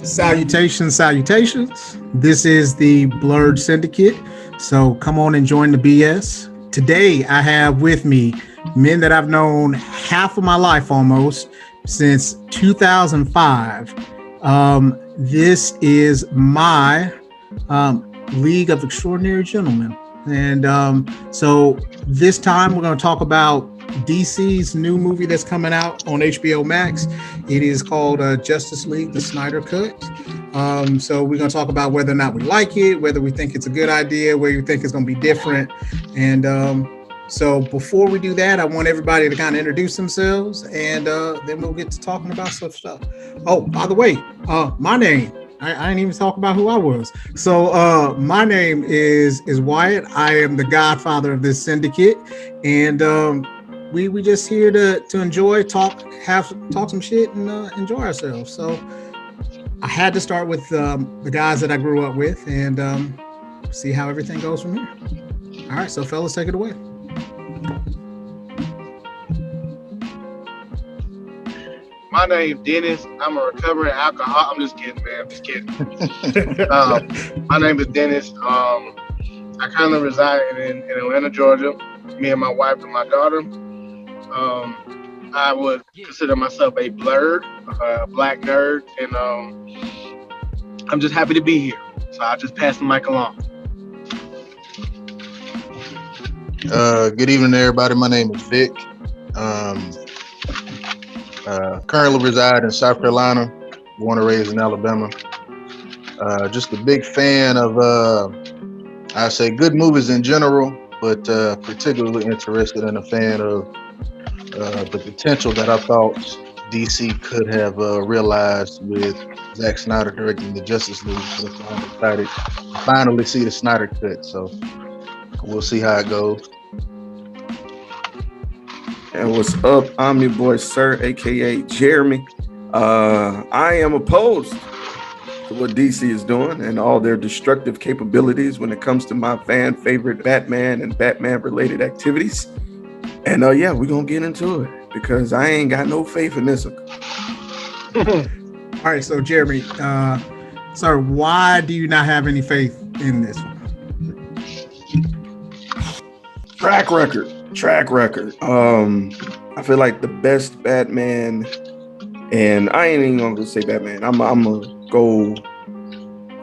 Salutations, salutations. This is the Blurred Syndicate. So come on and join the BS. Today I have with me men that I've known half of my life almost since 2005. This is my League of Extraordinary Gentlemen. And so this time we're going to talk about DC's new movie that's coming out on HBO Max. It is called Justice League, the Snyder Cut. So we're going to talk about whether or not we like it, whether we think it's a good idea, whether you think it's going to be different. And so before we do that, I want everybody to kind of introduce themselves, and then we'll get to talking about some stuff. Oh, by the way, my name. I didn't even talk about who I was. So my name is Wyatt. I am the godfather of this syndicate, and we just here to enjoy, talk some shit, and enjoy ourselves. So I had to start with the guys that I grew up with, and see how everything goes from here. All right, so fellas, take it away. My name's Dennis. I'm a recovering alcoholic. I'm just kidding, man. I'm just kidding. My name is Dennis. I currently reside in Atlanta, Georgia. Me and my wife and my daughter. I would consider myself a blurred, black nerd, and I'm just happy to be here. So I'll just pass the mic along. Good evening, everybody. My name is Vic. Currently reside in South Carolina, born and raised in Alabama. Just a big fan of, I say, good movies in general, but particularly interested and a fan of the potential that I thought DC could have realized with Zach Snyder directing the Justice League. So I'm excited to finally see the Snyder Cut. So we'll see how it goes. And what's up? I'm your boy, Sir, aka Jeremy. I am opposed to what DC is doing and all their destructive capabilities when it comes to my fan favorite Batman and Batman-related activities. And yeah, we're gonna get into it because I ain't got no faith in this one. All right, so Jeremy, sir, why do you not have any faith in this one? Track record. I feel like the best Batman, and I ain't even gonna say Batman. I'm gonna go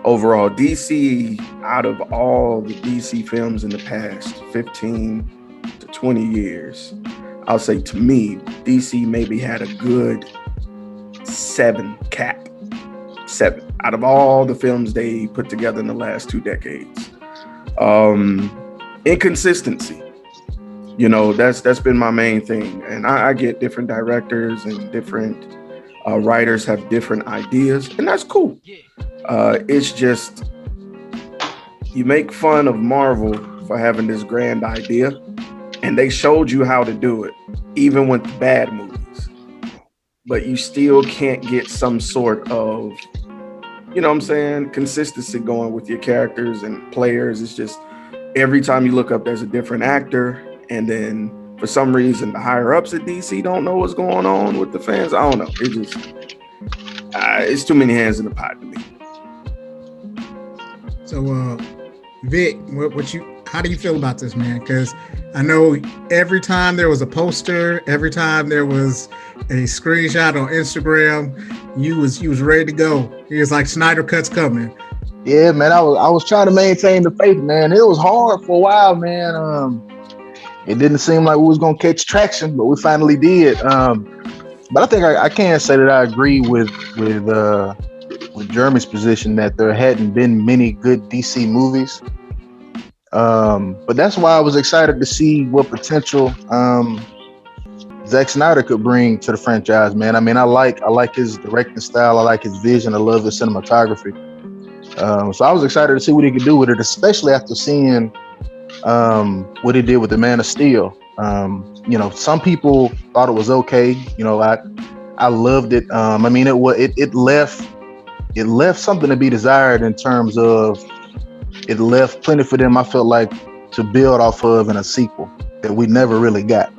overall. DC, out of all the DC films in the past 15 to 20 years, I'll say to me, DC maybe had a good 7 out of all the films they put together in the last 2 decades. Inconsistency. You know, that's been my main thing. And I get different directors and different writers have different ideas, and that's cool. It's just, you make fun of Marvel for having this grand idea, and they showed you how to do it, even with bad movies. But you still can't get some sort of, you know what I'm saying, consistency going with your characters and players. It's just, every time you look up, there's a different actor. And then for some reason, the higher ups at DC don't know what's going on with the fans. I don't know. It just, it's too many hands in the pot to me. So, Vic, how do you feel about this, man? Because I know every time there was a poster, every time there was a screenshot on Instagram, you was ready to go. He was like, Snyder Cut's coming. Yeah, man. I was trying to maintain the faith, man. It was hard for a while, man. It didn't seem like we was gonna catch traction, but we finally did. But I think I can say that I agree with Jeremy's position that there hadn't been many good DC movies. But that's why I was excited to see what potential Zack Snyder could bring to the franchise, man. I mean, I like his directing style. I like his vision. I love his cinematography. So I was excited to see what he could do with it, especially after seeing what he did with the Man of Steel. You know, some people thought it was okay. You know, I loved it. I mean, it left something to be desired in terms of it left plenty for them, I felt like, to build off of in a sequel. that we never really got.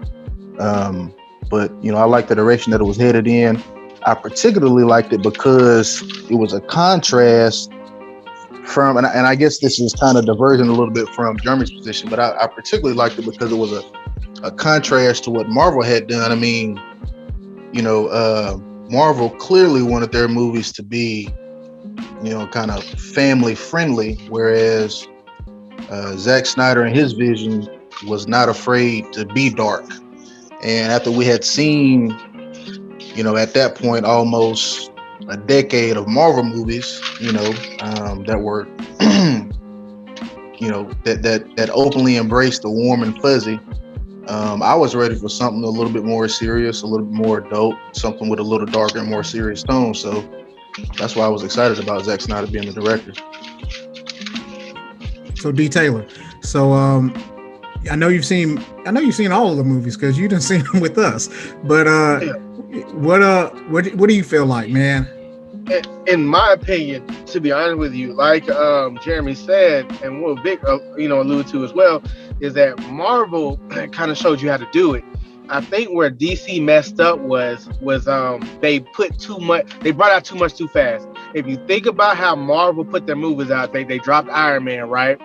But I like the direction that it was headed in. I particularly liked it because it was a contrast from, and I guess this is kind of diverging a little bit from Jeremy's position, but I particularly liked it because it was a contrast to what Marvel had done. I mean, Marvel clearly wanted their movies to be, kind of family friendly, whereas Zach Snyder and his vision was not afraid to be dark. And after we had seen, at that point, almost a decade of Marvel movies, that were, that openly embraced the warm and fuzzy. I was ready for something a little bit more serious, a little bit more adult, something with a little darker and more serious tone. So that's why I was excited about Zack Snyder being the director. So D. Taylor, I know you've seen all of the movies because you didn't see them with us. But what do you feel like, man? In my opinion, to be honest with you, like Jeremy said, and what Vic alluded to as well, is that Marvel kind of showed you how to do it. I think where DC messed up was they put too much, they brought out too much too fast. If you think about how Marvel put their movies out, they dropped Iron Man, right?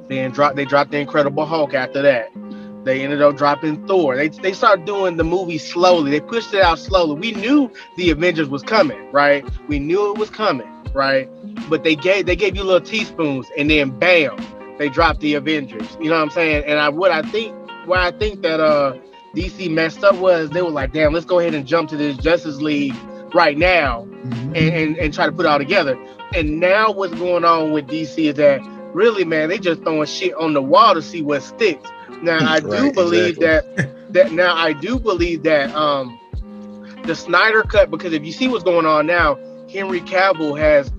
They dropped the Incredible Hulk after that. They ended up dropping Thor. They started doing the movie slowly. They pushed it out slowly. We knew the Avengers was coming, right? We knew it was coming, right? But they gave you little teaspoons, and then bam, they dropped the Avengers. You know what I'm saying? And where I think that DC messed up was they were like, damn, let's go ahead and jump to this Justice League right now, and try to put it all together. And now what's going on with DC is that really, man, they just throwing shit on the wall to see what sticks. Now I do believe that the Snyder Cut, because if you see what's going on now, Henry Cavill has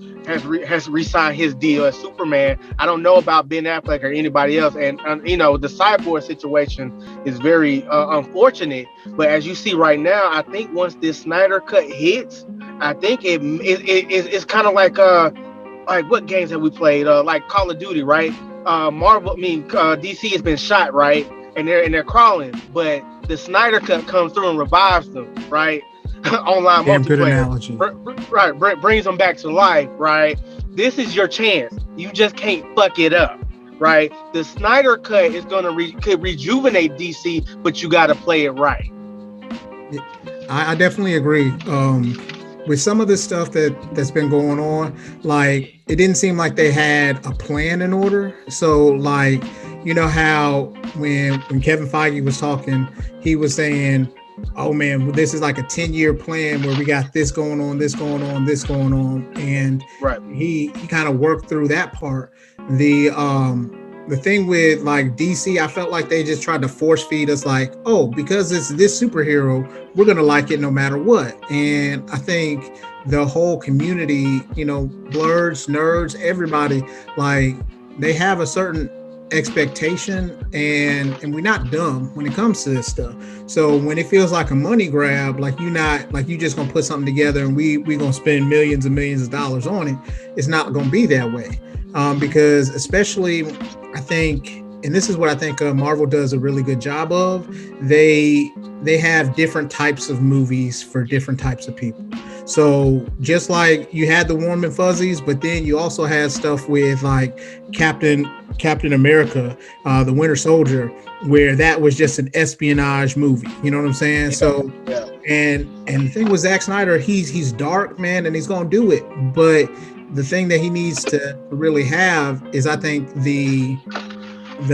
re-signed his deal as Superman. I don't know about Ben Affleck or anybody else, and the Cyborg situation is very unfortunate. But as you see right now, I think once this Snyder Cut hits, I think it's kind of like what games have we played? Like Call of Duty, right? DC has been shot, right? And they're crawling, but the Snyder Cut comes through and revives them, right? Online multiplayer. Good analogy. Right, brings them back to life, right? This is your chance. You just can't fuck it up, right? The Snyder Cut is gonna could rejuvenate DC, but you got to play it right. I definitely agree. With some of the stuff that's been going on, like it didn't seem like they had a plan in order. So like, how when Kevin Feige was talking, he was saying, oh man, this is like a 10-year plan where we got this going on, this going on, this going on. And right. He kind of worked through that part. The thing with like DC, I felt like they just tried to force feed us like, oh, because it's this superhero, we're going to like it no matter what. And I think the whole community, blurs, nerds, everybody, like they have a certain expectation and we're not dumb when it comes to this stuff. So when it feels like a money grab, like you just gonna put something together and we gonna spend millions and millions of dollars on it, it's not gonna be that way. Because especially I think, and this is what I think Marvel does a really good job of, they have different types of movies for different types of people. So just like you had the warm and fuzzies, but then you also had stuff with like Captain America, the Winter Soldier, where that was just an espionage movie. You know what I'm saying? Yeah. So, yeah. And the thing with Zack Snyder, he's dark, man, and he's gonna do it. But the thing that he needs to really have is, I think, the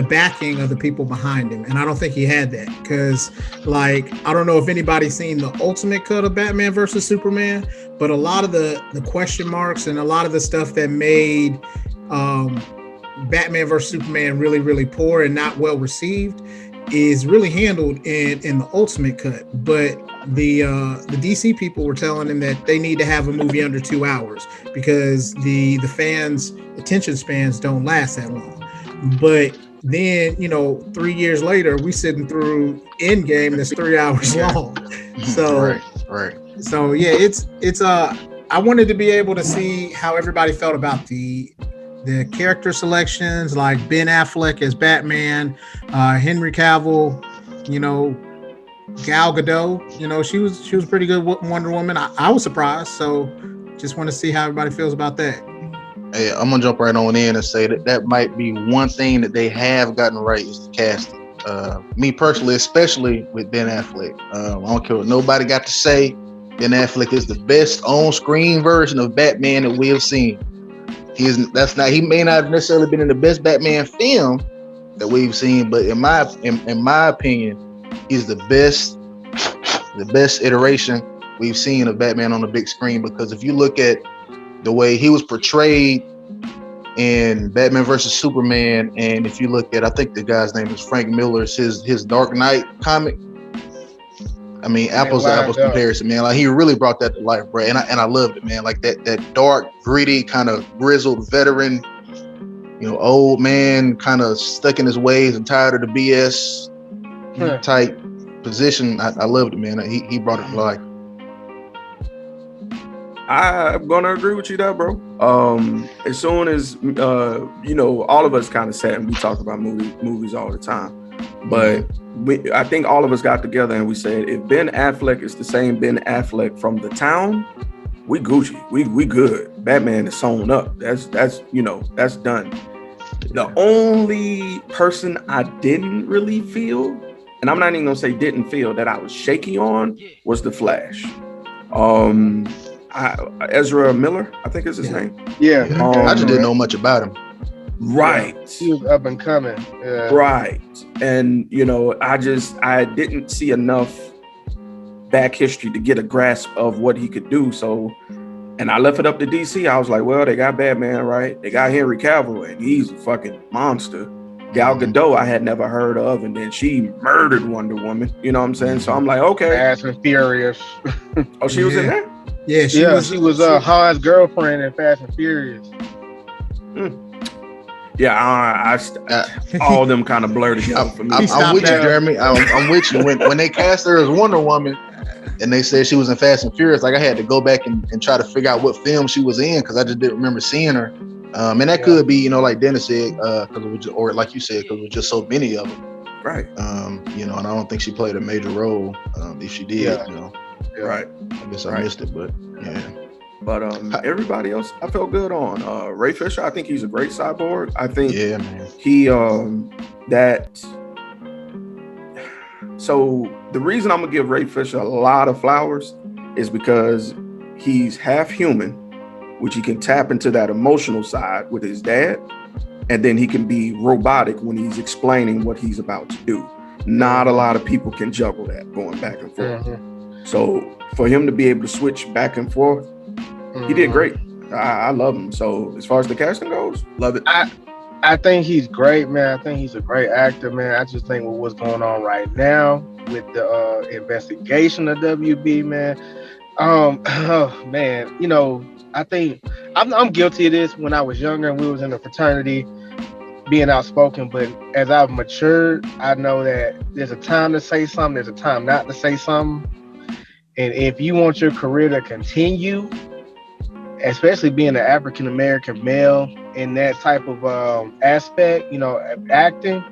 backing of the people behind him. And I don't think he had that because, like, I don't know if anybody's seen the ultimate cut of Batman versus Superman, but a lot of the question marks and a lot of the stuff that made Batman versus Superman really, really poor and not well received is really handled in the ultimate cut. But the DC people were telling him that they need to have a movie under 2 hours because the fans' attention spans don't last that long. But then, 3 years later, we sitting through Endgame that's 3 hours long. So right. So yeah, it's I wanted to be able to see how everybody felt about the the character selections, like Ben Affleck as Batman, Henry Cavill, you know, Gal Gadot, you know, she was pretty good with Wonder Woman. I was surprised, so just want to see how everybody feels about that. Hey, I'm gonna jump right on in and say that might be one thing that they have gotten right is the casting. Me personally, especially with Ben Affleck, I don't care what nobody got to say. Ben Affleck is the best on-screen version of Batman that we have seen. He may not have necessarily been in the best Batman film that we've seen, but in my opinion, he's the best iteration we've seen of Batman on the big screen. Because if you look at the way he was portrayed in Batman versus Superman, and if you look at, I think the guy's name is Frank Miller's his Dark Knight comic. I mean, apples to apples comparison, man. Like, he really brought that to life, bro. And I loved it, man. Like that dark, gritty, kind of grizzled veteran, you know, old man, kind of stuck in his ways and tired of the BS type position. I loved it, man. He brought it to life. I'm gonna agree with you there, bro. As soon as you know, all of us kind of sat and we talked about movies all the time, but I think all of us got together and we said, if Ben Affleck is the same Ben Affleck from The Town, we Gucci, we good. Batman is sewn up. That's you know, that's done. The only person I didn't really feel, and I'm not even gonna say didn't feel, that I was shaky on was the Flash. Ezra Miller, I think is his name. Yeah. I just didn't know much about him. Right. He was up and coming. Right. And, you know, I didn't see enough back history to get a grasp of what he could do. So, and I left it up to DC. I was like, well, they got Batman, right? They got Henry Cavill, and he's a fucking monster. Gal Gadot, I had never heard of, and then she murdered Wonder Woman. You know what I'm saying? So I'm like, okay. Fast and Furious. Oh, she was in there? Yeah, she was Han's girlfriend in Fast and Furious. Yeah, I all of them kind of blurred together for me. I'm with you, Jeremy. I'm with you. When they cast her as Wonder Woman and they said she was in Fast and Furious, like, I had to go back and try to figure out what film she was in, because I just didn't remember seeing her. And that could be, you know, like Dennis said, or like you said, because it was just so many of them. Right. You know, and I don't think she played a major role. If she did, you know. Right. I guess I missed it, but yeah. But everybody else, I felt good on. Ray Fisher, I think he's a great cyborg. I think he so the reason I'm gonna give Ray Fisher a lot of flowers is because he's half human, which he can tap into that emotional side with his dad, and then he can be robotic when he's explaining what he's about to do. Not a lot of people can juggle that, going back and forth. So for him to be able to switch back and forth, he did great. I love him. So as far as the casting goes, love it. I think he's great, man. I think he's a great actor, man. I just think with what's going on right now with the investigation of WB, man. Man, you know, I think I'm guilty of this. When I was younger and we was in a fraternity, being outspoken, but as I've matured, I know that there's a time to say something, there's a time not to say something. And if you want your career to continue, especially being an African-American male in that type of aspect, you know, acting,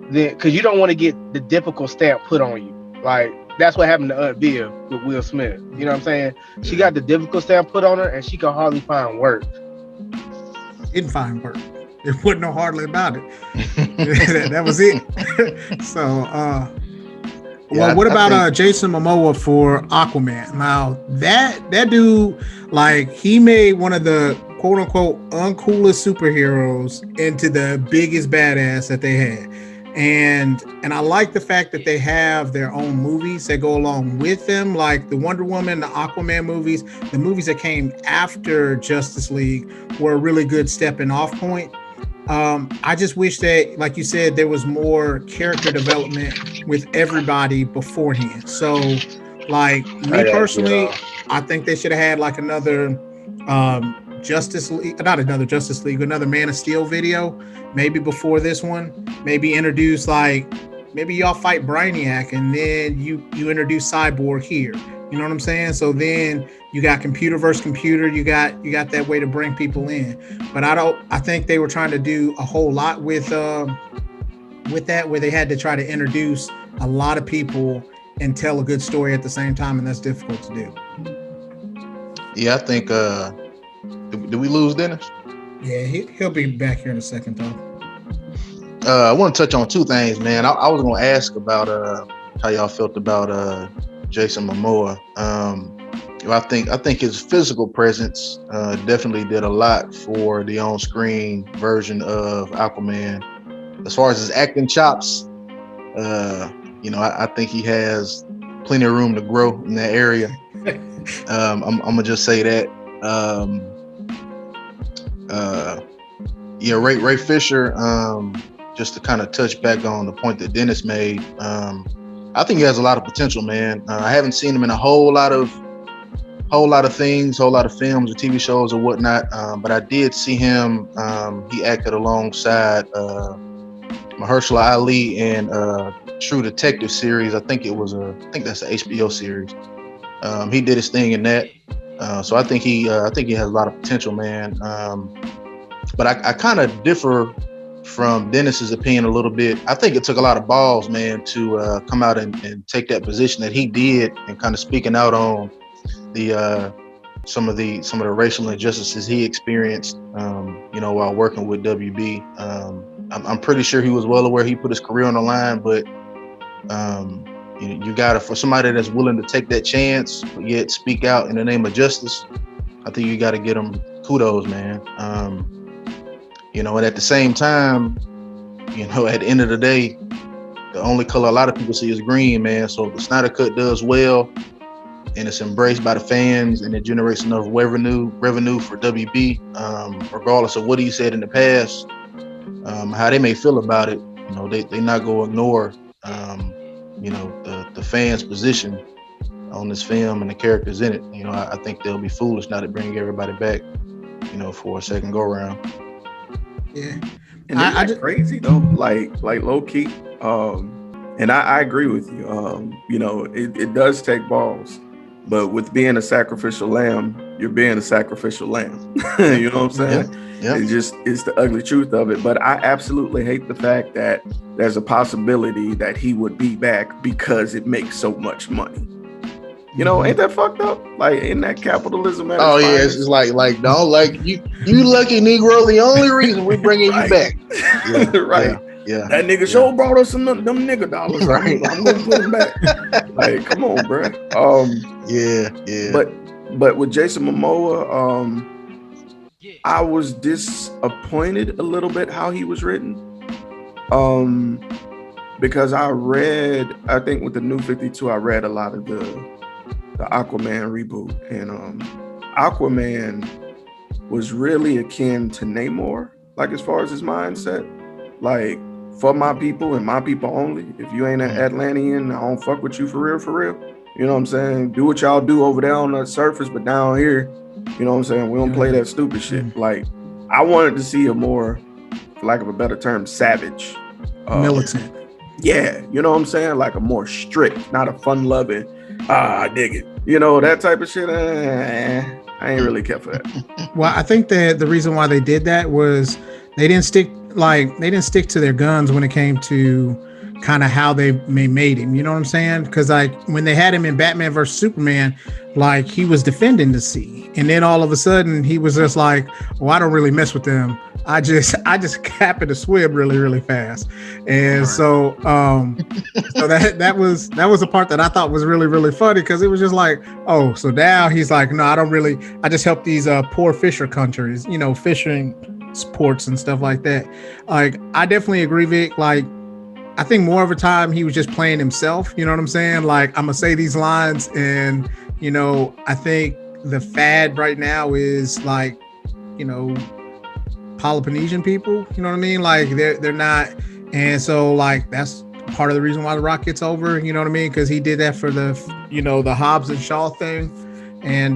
then, because you don't want to get the difficult stamp put on you. Like, that's what happened to Aunt Viv with Will Smith. You know what I'm saying? She got the difficult stamp put on her, and she could hardly find work. Didn't find work. There wasn't no hardly about it. That was it. So, what about Jason Momoa for Aquaman? Now, that dude, like, he made one of the quote unquote uncoolest superheroes into the biggest badass that they had. And I like the fact that they have their own movies that go along with them, like the Wonder Woman, the Aquaman movies. The movies that came after Justice League were a really good stepping off point. I just wish that, like you said, there was more character development with everybody beforehand. So, like, me personally, I think they should have had like another Justice League, not another Justice League, another Man of Steel video, maybe before this one. Maybe introduce, like, maybe y'all fight Brainiac and then you introduce Cyborg here. You know what I'm saying? So then you got computer versus computer. You got that way to bring people in. But I think they were trying to do a whole lot with that, where they had to try to introduce a lot of people and tell a good story at the same time, and that's difficult to do. Yeah, I think. Did we lose Dennis? Yeah, he'll be back here in a second though. I want to touch on two things, man. I was going to ask about how y'all felt about Jason Momoa. I think his physical presence definitely did a lot for the on-screen version of Aquaman. As far as his acting chops, I think he has plenty of room to grow in that area. I'm gonna just say that. Ray Fisher. Just to kind of touch back on the point that Dennis made, I think he has a lot of potential, man. I haven't seen him in a whole lot of things, whole lot of films or TV shows or whatnot. But I did see him. He acted alongside Mahershala Ali in True Detective series. I think that's an HBO series. He did his thing in that. So I think he has a lot of potential, man. But I kind of differ from Dennis's opinion a little bit. I think it took a lot of balls, man, to come out and take that position that he did, and kind of speaking out on the some of the racial injustices he experienced, while working with WB. I'm pretty sure he was well aware he put his career on the line, but you gotta, for somebody that's willing to take that chance but yet speak out in the name of justice, I think you got to get him kudos, man. And at the same time, at the end of the day, the only color a lot of people see is green, man. So if the Snyder Cut does well and it's embraced by the fans and it generates enough revenue for WB, regardless of what he said in the past, how they may feel about it, they not going to ignore, the fans' position on this film and the characters in it. I think they'll be foolish not to bring everybody back, for a second go around. Yeah, and I crazy though, like low key. And I agree with you. It does take balls, but with being a sacrificial lamb, you're being a sacrificial lamb. You know what I'm saying? Yeah. It's the ugly truth of it. But I absolutely hate the fact that there's a possibility that he would be back because it makes so much money. Ain't that fucked up? Like, in that capitalism? Oh yeah, it's like don't like you lucky Negro. The only reason we're bringing you back, right? Yeah. That nigga sure brought us some them nigga dollars. Right. I'm gonna put him back. Like, come on, bro. Yeah. But with Jason Momoa, I was disappointed a little bit how he was written. Because I think with the New 52, I read a lot of the Aquaman reboot, and Aquaman was really akin to Namor, like as far as his mindset, like, for my people and my people only. If you ain't an Atlantean, I don't fuck with you for real. You know what I'm saying? Do what y'all do over there on the surface, but down here, you know what I'm saying, we don't play that stupid shit. Like, I wanted to see a more, for lack of a better term, savage, militant. Yeah, you know what I'm saying? Like a more strict, not a fun-loving, I dig it. That type of shit. I ain't really care for that. Well, I think that the reason why they did that was they didn't stick to their guns when it came to kind of how they made him. You know what I'm saying? Because like when they had him in Batman vs Superman, like he was defending the sea, and then all of a sudden he was just like, "Well, I don't really mess with them. I just happen to swim really, really fast." And so that was the part that I thought was really, really funny, because it was just like, oh, so now he's like, no, I just help these poor fisher countries, fishing sports and stuff like that. Like, I definitely agree, Vic. Like, I think more of a time he was just playing himself. You know what I'm saying? Like, I'm gonna say these lines, and I think the fad right now is like, Peloponnesian people, you know what I mean? Like, they're not, and so like that's part of the reason why The Rock gets over, you know what I mean? Because he did that for the the Hobbs and Shaw thing, and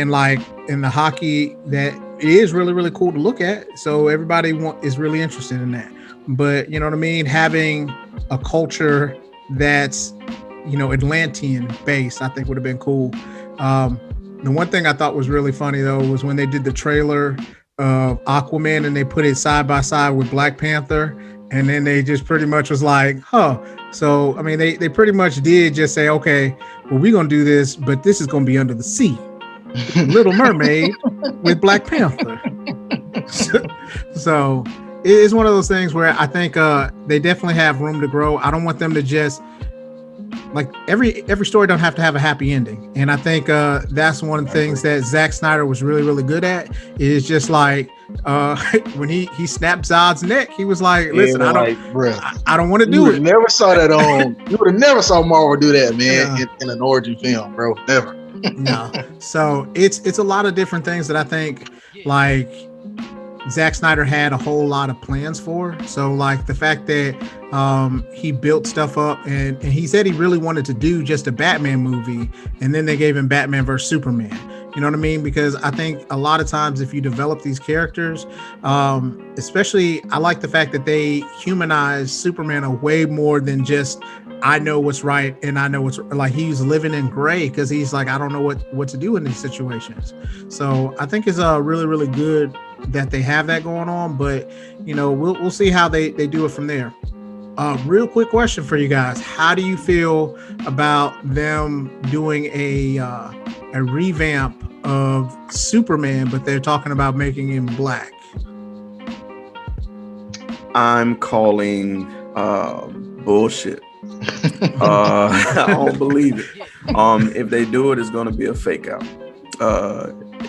like in the hockey, that it is really, really cool to look at. So everybody is really interested in that. But you know what I mean? Having a culture that's Atlantean base, I think would have been cool. The one thing I thought was really funny though was when they did the trailer of Aquaman and they put it side by side with Black Panther, and then they just pretty much was like, huh. So I mean, they pretty much did just say, okay, well, we're gonna do this, but this is gonna be under the sea. Little Mermaid with Black Panther. So it is one of those things where I think they definitely have room to grow. I don't want them to just like every story don't have to have a happy ending, and I think that's one of the things that Zach Snyder was really really good at. Is just like when he snapped Zod's neck, he was like, "Listen, Yeah, I don't want to do it." Never saw that on. You would have never saw Marvel do that, man, in an origin film, bro. Never. No. So it's a lot of different things that I think like Zack Snyder had a whole lot of plans for. So like the fact that he built stuff up and he said he really wanted to do just a Batman movie, and then they gave him Batman versus Superman. You know what I mean? Because I think a lot of times if you develop these characters, especially I like the fact that they humanize Superman a way more than just I know what's right and I know what's like he's living in gray because he's like I don't know what to do in these situations. So I think it's really really good that they have that going on, but we'll see how they do it from there. Real quick question for you guys: how do you feel about them doing a revamp of Superman, but they're talking about making him black? I'm calling bullshit. I don't believe it. If they do it, it's going to be a fake out.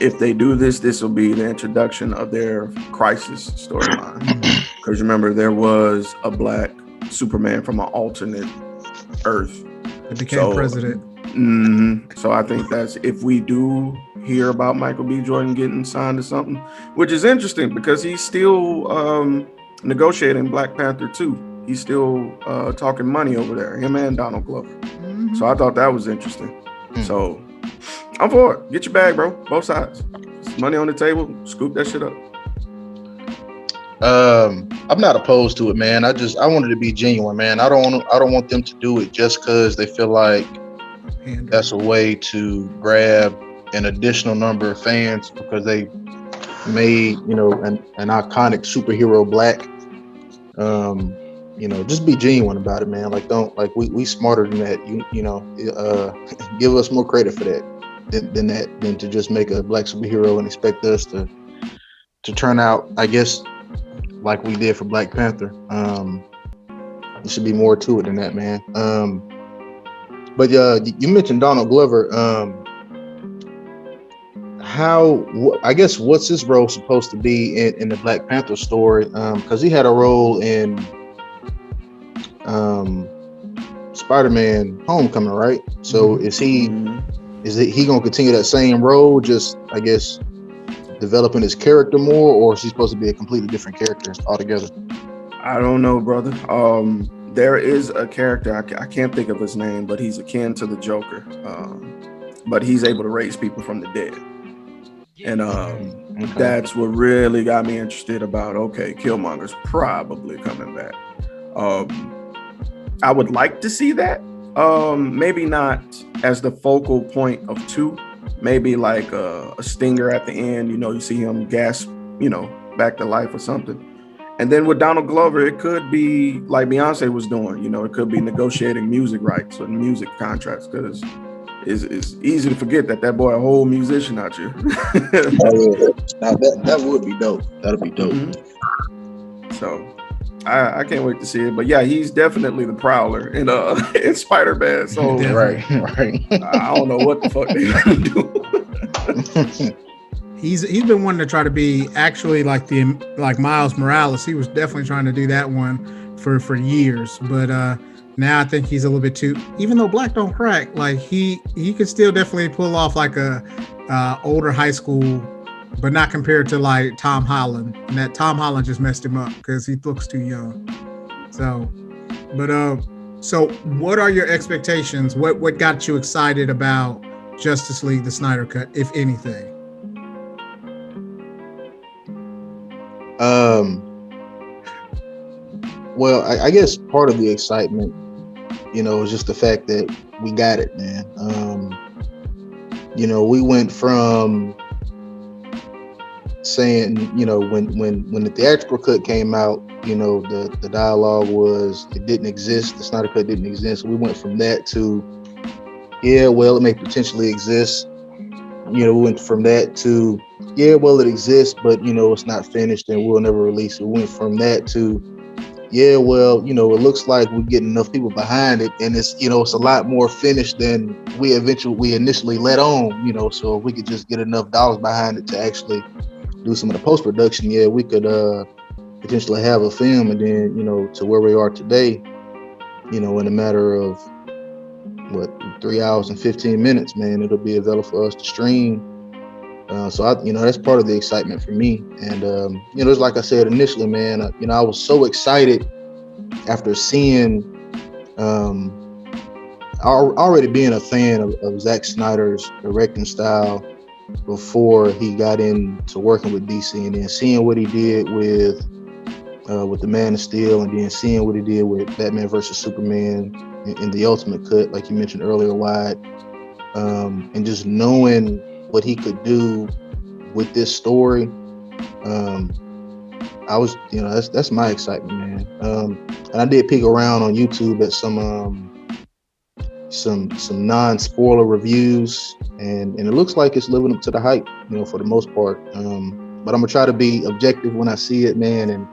If they do this will be the introduction of their crisis storyline. Because remember, there was a black Superman from an alternate Earth. It became president. So I think that's if we do hear about Michael B. Jordan getting signed to something, which is interesting because he's still negotiating Black Panther 2. He's still talking money over there, him and Donald Glover. Mm-hmm. So I thought that was interesting. So I'm for it. Get your bag, bro. Both sides. It's money on the table. Scoop that shit up. I'm not opposed to it, man. I wanted to be genuine, man. I don't want them to do it just because they feel like that's a way to grab an additional number of fans because they made an iconic superhero black. Just be genuine about it, man. Like don't like we smarter than that. Give us more credit for that than to just make a black superhero and expect us to turn out, I guess, like we did for Black Panther. There should be more to it than that, man. But you mentioned Donald Glover. I guess what's his role supposed to be in the Black Panther story? Because he had a role in Spider-Man Homecoming, right? So is he gonna continue that same role, just I guess developing his character more, or is he supposed to be a completely different character altogether? I don't know, brother. There is a character, I can't think of his name, but he's akin to the Joker. But he's able to raise people from the dead. And that's what really got me interested about, okay, Killmonger's probably coming back. I would like to see that. Maybe not as the focal point of 2. Maybe like a stinger at the end, you see him gasp, back to life or something. And then with Donald Glover, it could be like Beyonce was doing, it could be negotiating music rights or music contracts, because it's easy to forget that boy a whole musician out here. Now that would be dope. That'll be dope. Mm-hmm. So I can't wait to see it. But yeah, he's definitely the Prowler in Spider-Man. So right. I don't know what the fuck they're gonna do. He's been wanting to try to be actually like Miles Morales. He was definitely trying to do that one for years. But now I think he's a little bit too. Even though black don't crack, like he could still definitely pull off like a older high school. But not compared to like Tom Holland, and that Tom Holland just messed him up because he looks too young. So what are your expectations? What got you excited about Justice League, the Snyder Cut, if anything? Well, I guess part of the excitement it's just the fact that we got it, man. We went from saying, when the theatrical cut came out, the dialogue was it didn't exist. The Snyder Cut didn't exist. We went from that to, yeah, well, it may potentially exist. We went from that to, yeah, well, it exists, but it's not finished and we'll never release it. We went from that to, yeah, well, it looks like we're getting enough people behind it, and it's it's a lot more finished than we initially let on. So if we could just get enough dollars behind it to actually do some of the post-production, yeah, we could potentially have a film, and then to where we are today, in a matter of 3 hours and 15 minutes, man, it'll be available for us to stream. So that's part of the excitement for me. And just like I said initially, man, I was so excited after seeing already being a fan of Zach Snyder's directing style before he got into working with DC, and then seeing what he did with the Man of Steel, and then seeing what he did with Batman versus Superman in the Ultimate Cut, like you mentioned earlier, Wyatt, and just knowing what he could do with this story, I was, that's my excitement, man. And I did peek around on YouTube at some non-spoiler reviews, and it looks like it's living up to the hype, for the most part. But I'm gonna try to be objective when I see it, man,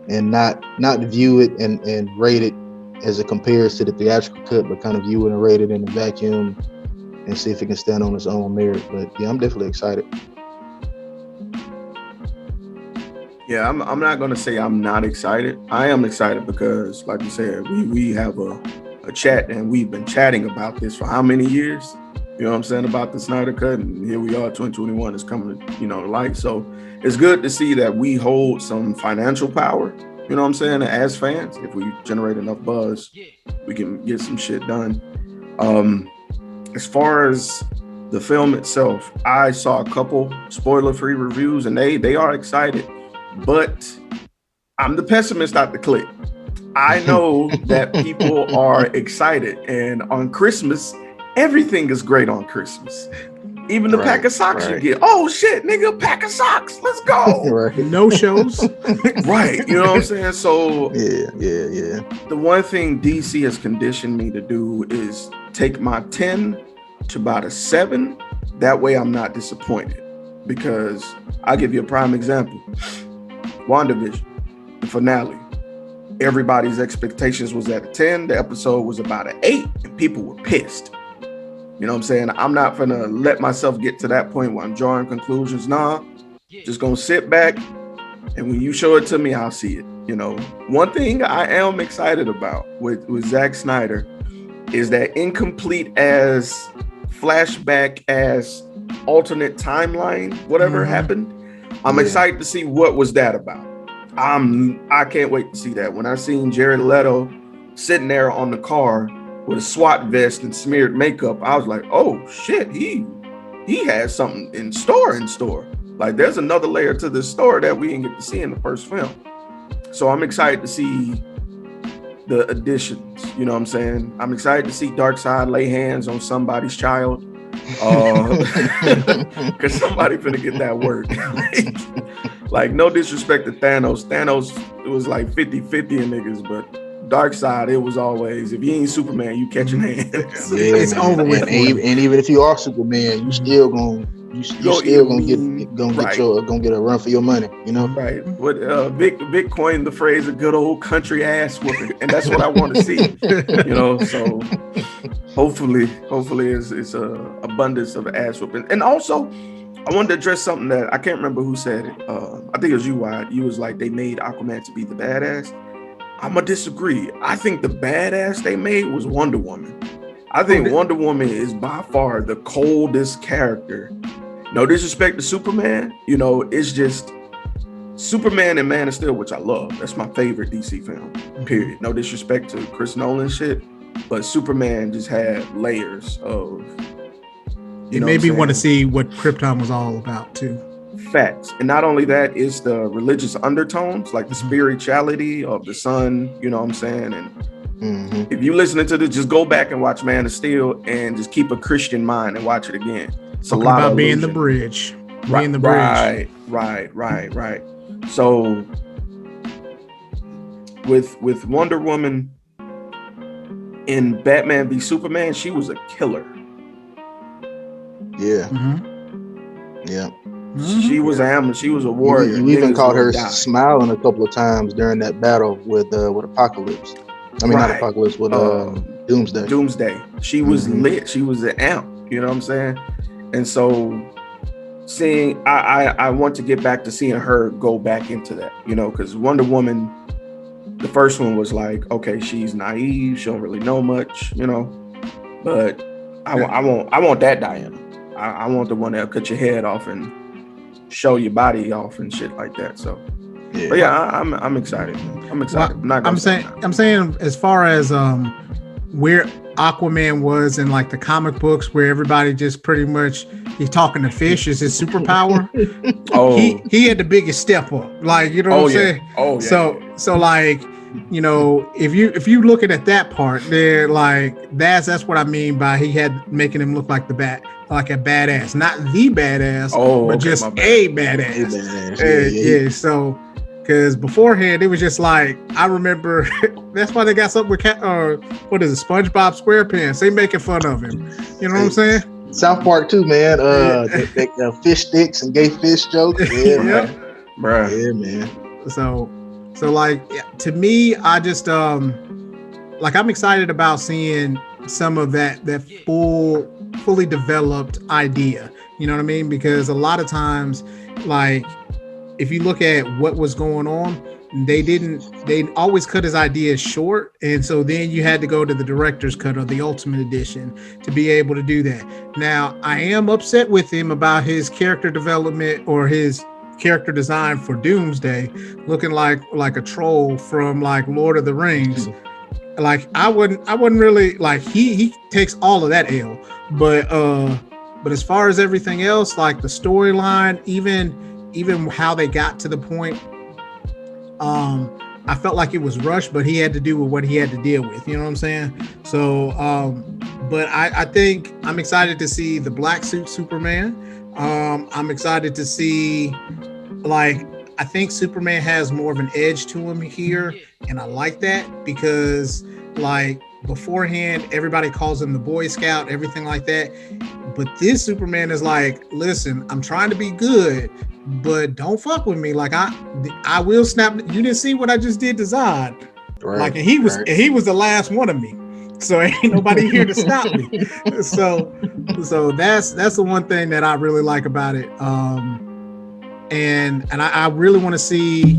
and not view it and rate it as it compares to the theatrical cut, but kind of view it and rate it in a vacuum and see if it can stand on its own merit. But yeah, I'm definitely excited. Yeah, I'm not gonna say I'm not excited. I am excited because, like you said, we have a chat, and we've been chatting about this for how many years? You know what I'm saying, about the Snyder Cut, and here we are, 2021 is coming to light. So it's good to see that we hold some financial power. You know what I'm saying? As fans, if we generate enough buzz, we can get some shit done. As far as the film itself, I saw a couple spoiler-free reviews, and they are excited. But I'm the pessimist out the clip. I know that people are excited, and on Christmas, everything is great on Christmas. Even the pack of socks you get. Oh shit, nigga, pack of socks. Let's go. No shows. Right. You know what I'm saying? So yeah. The one thing DC has conditioned me to do is take my 10 to about a 7. That way I'm not disappointed. Because I'll give you a prime example. WandaVision, the finale. Everybody's expectations was at a 10. The episode was about an 8, and people were pissed. You know what I'm saying? I'm not gonna let myself get to that point where I'm drawing conclusions. Nah, just gonna sit back, and when you show it to me, I'll see it. One thing I am excited about with Zack Snyder is that incomplete as flashback as alternate timeline, whatever happened. I'm excited to see what was that about. I can't wait to see that. When I seen Jared Leto sitting there on the car with a SWAT vest and smeared makeup, I was like, oh shit, he has something in store. Like, there's another layer to this story that we didn't get to see in the first film. So I'm excited to see the additions. You know what I'm saying? I'm excited to see Darkseid lay hands on somebody's child. Because somebody finna get that work. Like, no disrespect to Thanos. It was like 50-50 in niggas, but Darkseid, it was always, if you ain't Superman, you catching hands. Yeah, it's over with. And even if you are Superman, you still gonna get a run for your money, Right. But Vic coined the phrase "a good old country ass whooping," and that's what I want to see. So hopefully it's a abundance of ass whooping. And also, I wanted to address something that I can't remember who said it. I think it was you, Wyatt. You was like, they made Aquaman to be the badass. I'm gonna disagree. I think the badass they made was Wonder Woman. I think Wonder Woman is by far the coldest character. No disrespect to Superman, it's just Superman and Man of Steel, which I love. That's my favorite DC film, period. No disrespect to Chris Nolan shit, but Superman just had layers of... It made me want to see what Krypton was all about, too. Facts. And not only that, it's the religious undertones, like the spirituality of the sun, you know what I'm saying? And Mhm. If you listening to this, just go back and watch Man of Steel and just keep a Christian mind and watch it again. It's Talking a lot about of being the illusion. bridge. Right, Being the bridge. right. So with Wonder Woman in Batman v Superman, she was a killer. Yeah. Mm-hmm. Yeah. She was she was a warrior. You even Niggas caught her would die. smiling a couple of times during that battle with Apocalypse. I mean, not Right. Apocalypse, with Doomsday. Doomsday. She was lit. She was an amp. You know what I'm saying? And so seeing, I want to get back to seeing her go back into that, you know, because Wonder Woman, the first one was like, okay, she's naive, she don't really know much, you know, but I want that Diana. I want the one that'll cut your head off and show your body off and shit like that. So, yeah. But yeah, I'm excited. I'm excited. Well, I'm saying as far as where Aquaman was in like the comic books, where everybody just pretty much he's talking to fish is his superpower. He had the biggest step up, like, you know what I'm saying. So like, you know, if you looking at that part there, like that's what I mean by he had making him look like a badass, not the badass, but just a badass. Yeah. So because beforehand it was just like, I remember that's why they got something with what is it, SpongeBob SquarePants? They making fun of him. You know what I'm saying? South Park too, man. The fish sticks and gay fish jokes. Yeah, Bruh. Yeah, man. So like, to me, I just like, I'm excited about seeing some of that fully developed idea. You know what I mean? Because a lot of times, like, if you look at what was going on, they always cut his ideas short. And so then you had to go to the director's cut or the ultimate edition to be able to do that. Now, I am upset with him about his character development or his character design for Doomsday, looking like a troll from like Lord of the Rings. Like I wouldn't really like, he takes all of that L, but as far as everything else, like the storyline, even how they got to the point, I felt like it was rushed, but he had to do with what he had to deal with. You know what I'm saying? So, but I think I'm excited to see the black suit Superman. I'm excited to see, like, I think Superman has more of an edge to him here, and I like that because, like, beforehand, everybody calls him the Boy Scout, everything like that. But this Superman is like, listen, I'm trying to be good, but don't fuck with me. Like, I will snap. You didn't see what I just did to Zod. Right, like, and he was the last one of me. So ain't nobody here to stop me. So that's the one thing that I really like about it. And I really want to see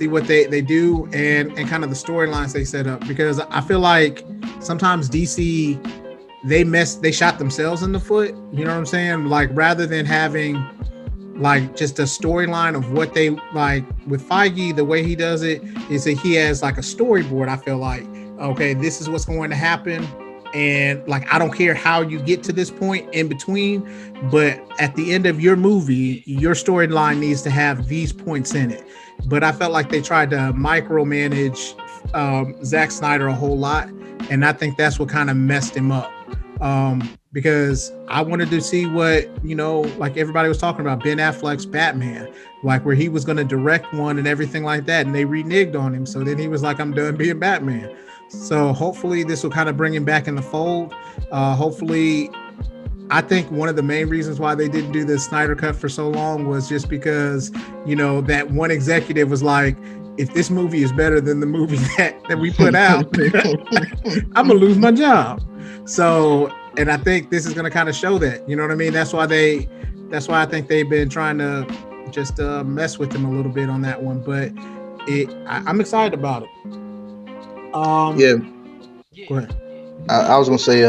what they do and kind of the storylines they set up, because I feel like sometimes DC, they shot themselves in the foot. You know what I'm saying? Like, rather than having like just a storyline of what they like with Feige, the way he does it is that he has like a storyboard. I feel like, okay, this is what's going to happen. And like, I don't care how you get to this point in between, but at the end of your movie, your storyline needs to have these points in it. But I felt like they tried to micromanage Zach Snyder a whole lot. And I think that's what kind of messed him up. Because I wanted to see what, you know, like everybody was talking about Ben Affleck's Batman, like where he was going to direct one and everything like that. And they reneged on him. So then he was like, I'm done being Batman. So hopefully this will kind of bring him back in the fold. Hopefully, I think one of the main reasons why they didn't do the Snyder Cut for so long was just because, you know, that one executive was like, if this movie is better than the movie that we put out, I'm going to lose my job. So, and I think this is going to kind of show that, you know what I mean? That's why I think they've been trying to just mess with him a little bit on that one. But I'm excited about it. Yeah. Go ahead. I was gonna say,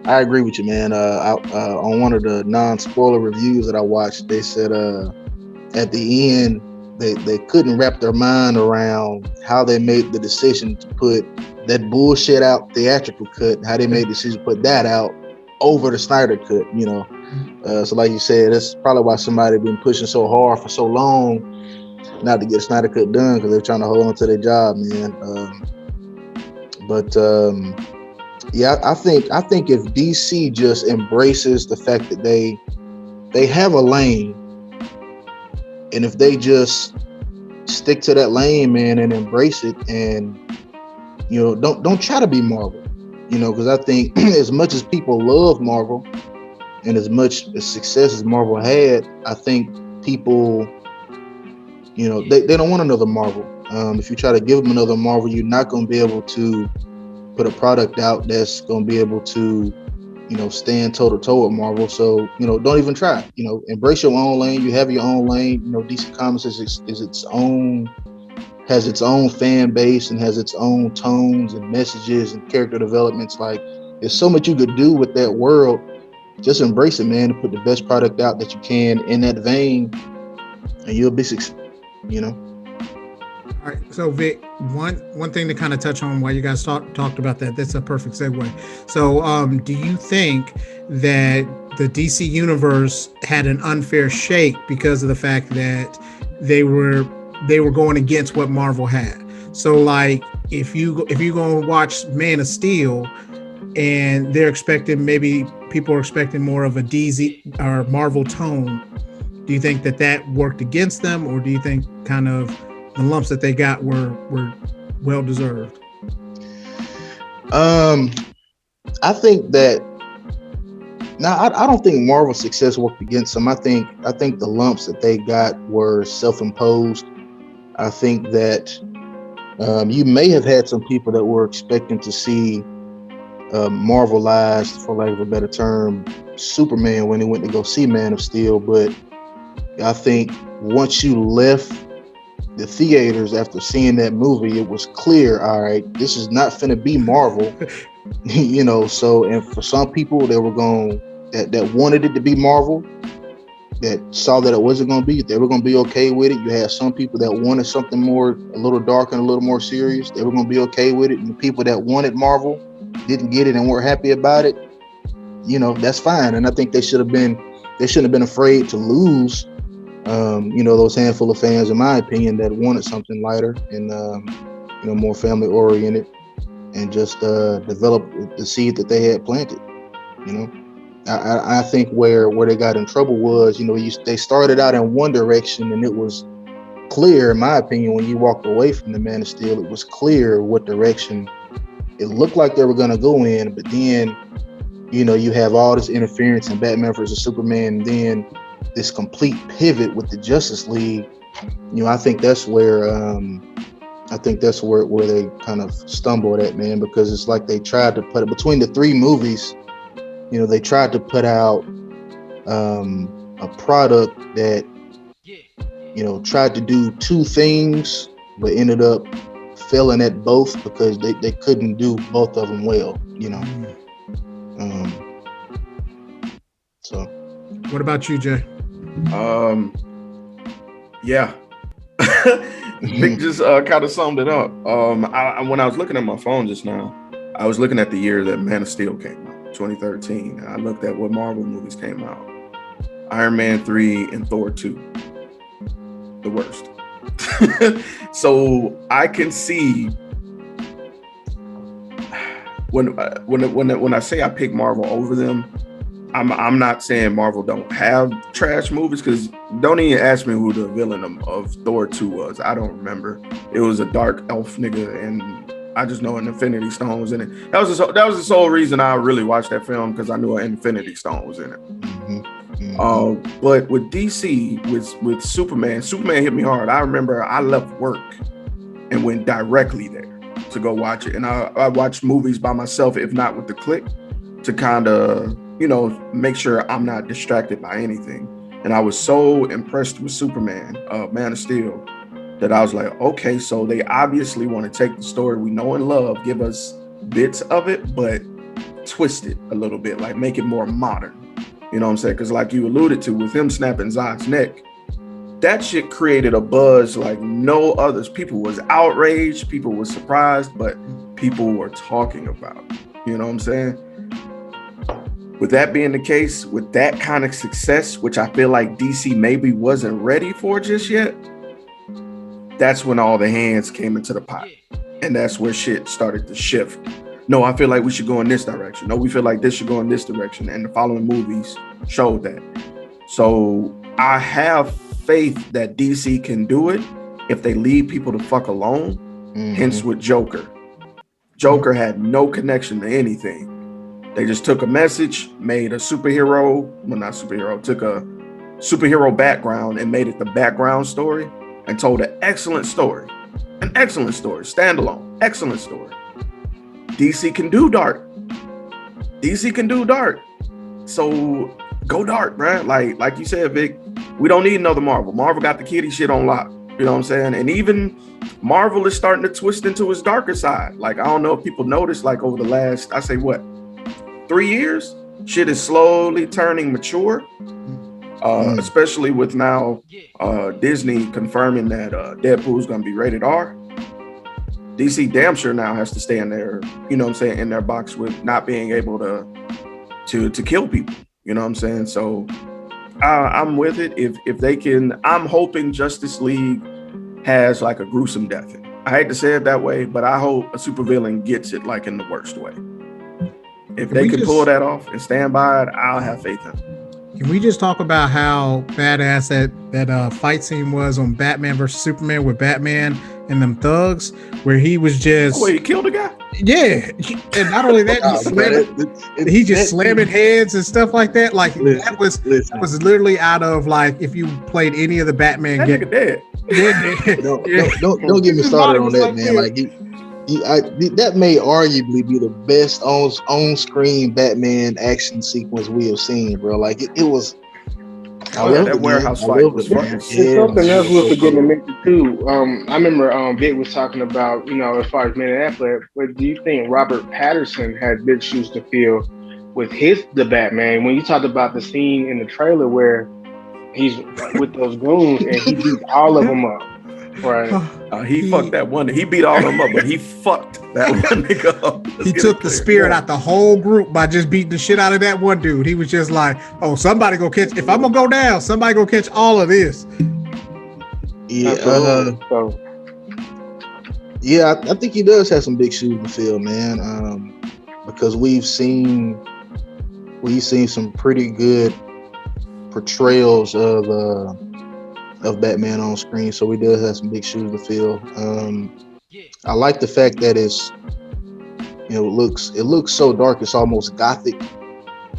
I agree with you, man. On one of the non-spoiler reviews that I watched, they said at the end they couldn't wrap their mind around how they made the decision to put that bullshit out theatrical cut, how they made the decision to put that out over the Snyder cut, you know. So like you said, that's probably why somebody been pushing so hard for so long not to get a Snyder cut done, because they're trying to hold on to their job, man. But yeah, I think if DC just embraces the fact that they have a lane, and if they just stick to that lane, man, and embrace it, and don't try to be Marvel, because I think as much as people love Marvel and as much as success as Marvel had, I think people, they don't want another Marvel. If you try to give them another Marvel, you're not going to be able to put a product out that's going to be able to, stand toe to toe with Marvel. So, don't even try. Embrace your own lane. You have your own lane. DC Comics is its own, has its own fan base and has its own tones and messages and character developments. Like, there's so much you could do with that world. Just embrace it, man, and put the best product out that you can in that vein, and you'll be successful. All right, so Vic, one thing to kind of touch on while you guys talked about that, that's a perfect segue. So do you think that the DC universe had an unfair shake because of the fact that they were going against what Marvel had? So like if you go and watch Man of Steel and they're expecting, maybe people are expecting more of a DC or Marvel tone, do you think that worked against them, or do you think kind of the lumps that they got were well deserved? I think that I don't think Marvel's success worked against them. I think the lumps that they got were self-imposed. I think that you may have had some people that were expecting to see Marvelized, for lack of a better term, Superman when they went to go see Man of Steel, but I think once you left the theaters after seeing that movie, it was clear, all right, this is not finna be Marvel. So, and for some people they were that wanted it to be Marvel, that saw that it wasn't going to be, they were going to be okay with it. You had some people that wanted something more, a little darker and a little more serious, they were going to be okay with it. And the people that wanted Marvel didn't get it and weren't happy about it, that's fine. And I think they shouldn't have been afraid to lose those handful of fans, in my opinion, that wanted something lighter and more family oriented, and just develop the seed that they had planted. I think where they got in trouble was, they started out in one direction, and it was clear, in my opinion, when you walked away from the Man of Steel, it was clear what direction it looked like they were going to go in. But then, you have all this interference in Batman versus Superman, and then this complete pivot with the Justice League. I think that's where where they kind of stumbled at, man, because it's like they tried to put it between the three movies. They tried to put out a product that tried to do two things, but ended up failing at both because they couldn't do both of them well. So. What about you, Jay? Yeah. Vic just kind of summed it up. When I was looking at my phone just now, I was looking at the year that Man of Steel came out, 2013, and I looked at what Marvel movies came out. Iron Man 3 and Thor 2. The worst. So I can see when I say I pick Marvel over them, I'm not saying Marvel don't have trash movies, because don't even ask me who the villain of Thor 2 was. I don't remember. It was a dark elf nigga, and I just know an Infinity Stone was in it. That was the sole reason I really watched that film, because I knew an Infinity Stone was in it. But with DC, with Superman hit me hard. I remember I left work and went directly there to go watch it, and I watched movies by myself, if not with the clique, to kind of make sure I'm not distracted by anything. And I was so impressed with Superman, Man of Steel, that I was like, okay, so they obviously want to take the story we know and love, give us bits of it, but twist it a little bit, like make it more modern. You know what I'm saying? Because like you alluded to, with him snapping Zach's neck, that shit created a buzz like no others. People was outraged, people was surprised, but people were talking about it. You know what I'm saying? With that being the case, with that kind of success, which I feel like DC maybe wasn't ready for just yet, that's when all the hands came into the pot. And that's where shit started to shift. No, I feel like we should go in this direction. No, we feel like this should go in this direction. And the following movies showed that. So I have faith that DC can do it if they leave people the fuck alone. Hence with Joker. Joker had no connection to anything. They just took a message, made a superhero, well, not superhero, took a superhero background and made it the background story and told an excellent story. An excellent story, standalone, excellent story. DC can do dark. DC can do dark. So go dark, bruh. Like you said, Vic, we don't need another Marvel. Marvel got the kiddie shit on lock. You know what I'm saying? And even Marvel is starting to twist into its darker side. Like, I don't know if people noticed, like over the last, I say what, 3 years, shit is slowly turning mature. Especially with now Disney confirming that Deadpool is going to be rated R. DC damn sure now has to stay in their, you know what I'm saying, in their box with not being able to kill people. You know what I'm saying? So I'm with it. If they can, I'm hoping Justice League has like a gruesome death. I hate to say it that way, but I hope a supervillain gets it like in the worst way. If they can pull that off and stand by it, I'll have faith in them. Can we just talk about how badass that fight scene was on Batman versus Superman with Batman and them thugs, where he was just... Oh, wait, he killed a guy? Yeah. And not only that, he just slamming heads and stuff like that. Like, that was literally out of, like, if you played any of the Batman that nigga dead. Don't get me started on that, man. Like, that may arguably be the best on-screen Batman action sequence we have seen, bro. Like it was. That warehouse fight was fucking. There's something else we're forgetting to mention too. I remember Vic was talking about, as far as Men in Affleck, but do you think Robert Pattinson had big shoes to fill with the Batman? When you talked about the scene in the trailer where he's with those goons and he beats all of them up. Right. He fucked that one. He beat all of them up, but he fucked that one nigga up. He took the spirit out the whole group by just beating the shit out of that one dude. He was just like, oh, somebody go catch. If I'm gonna go down, somebody go catch all of this. Yeah. I think he does have some big shoes to fill, man. Because we've seen some pretty good portrayals of Batman on screen, so we does have some big shoes to fill. I like the fact that it looks so dark, it's almost gothic.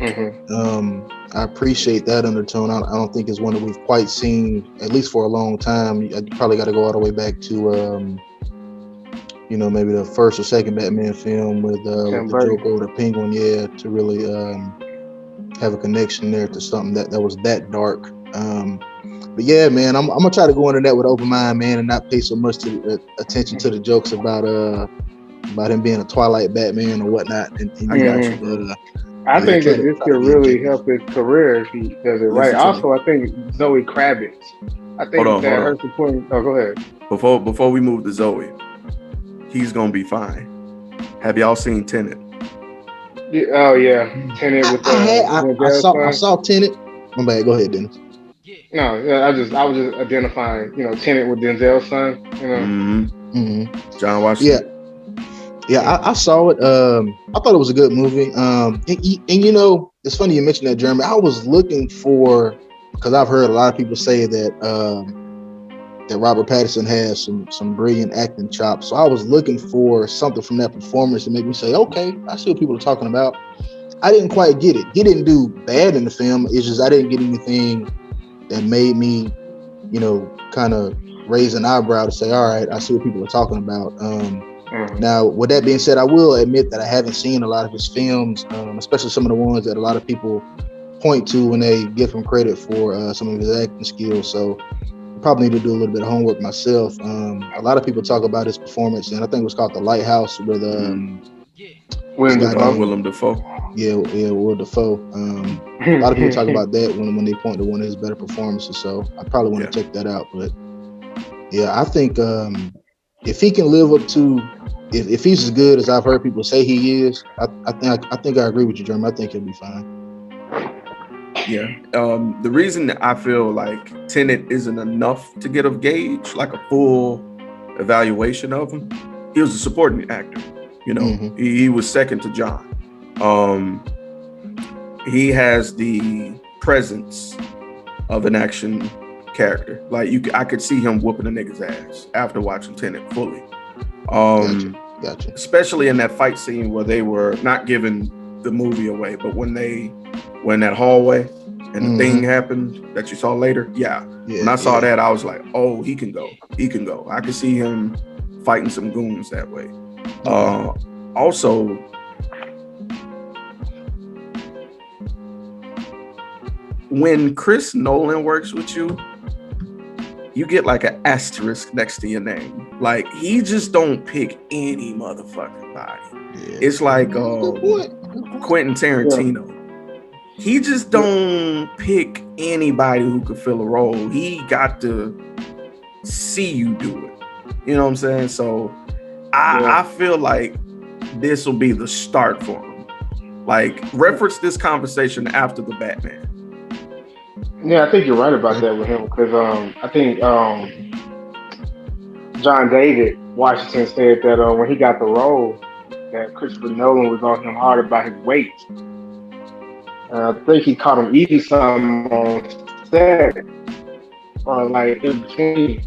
I appreciate that undertone. I don't think it's one that we've quite seen, at least for a long time. You probably got to go all the way back to maybe the first or second Batman film with the Joker or the Penguin, to really have a connection there to something that was that dark. But yeah, man, I'm gonna try to go into that with open mind, man, and not pay so much attention to the jokes about him being a Twilight Batman or whatnot. And I think that this could really help his career if he does it right. Also, I think Zoe Kravitz. I think her supporting. Oh, go ahead. Before we move to Zoe, he's gonna be fine. Have y'all seen Tenet? Yeah, Tenet with I saw Tenet. My bad. Go ahead, Dennis. No, I was just identifying, Tenet with Denzel's son, John Washington. Yeah, I saw it. I thought it was a good movie. And it's funny you mentioned that, Jeremy. I was looking for, because I've heard a lot of people say that that Robert Pattinson has some brilliant acting chops. So I was looking for something from that performance to make me say, okay, I see what people are talking about. I didn't quite get it. He didn't do bad in the film. It's just I didn't get anything that made me, kind of raise an eyebrow to say, all right, I see what people are talking about. Now, with that being said, I will admit that I haven't seen a lot of his films, especially some of the ones that a lot of people point to when they give him credit for some of his acting skills. So I probably need to do a little bit of homework myself. A lot of people talk about his performance, and I think it was called The Lighthouse with Willem Dafoe. Yeah, Will Dafoe. A lot of people talk about that when they point to one of his better performances. So I probably want to check that out. But yeah, I think if he can live up to, if he's as good as I've heard people say he is, I think I agree with you, Jeremy. I think he'll be fine. Yeah. The reason that I feel like Tenet isn't enough to get a gauge, like a full evaluation of him, he was a supporting actor. You know, he was second to John. He has the presence of an action character. Like I could see him whooping a nigga's ass after watching Tenet fully. Gotcha. Especially in that fight scene where they were not giving the movie away, but when they were in that hallway and the thing happened that you saw later. When I saw that, I was like, oh, he can go. I could see him fighting some goons that way. Also, when Chris Nolan works with you, you get like an asterisk next to your name. Like, he just don't pick any motherfucking body. It's like Quentin Tarantino. He just don't pick anybody who could fill a role. He got to see you do it. You know what I'm saying? So I feel like this will be the start for him. Like, reference this conversation after the Batman. Yeah, I think you're right about that with him, because I think John David Washington said that when he got the role, that Christopher Nolan was on him hard about his weight. I think he caught him eating something on set, or like in between.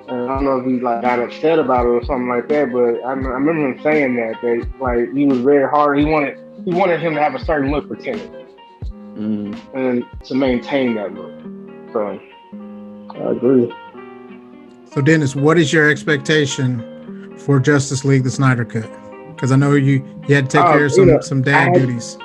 And I don't know if he like got upset about it or something like that, but I remember him saying that like he was very hard. He wanted him to have a certain look for Tenet. And to maintain that look. So I agree. So Dennis, what is your expectation for Justice League the Snyder Cut? Because I know you had to take care of some dad duties.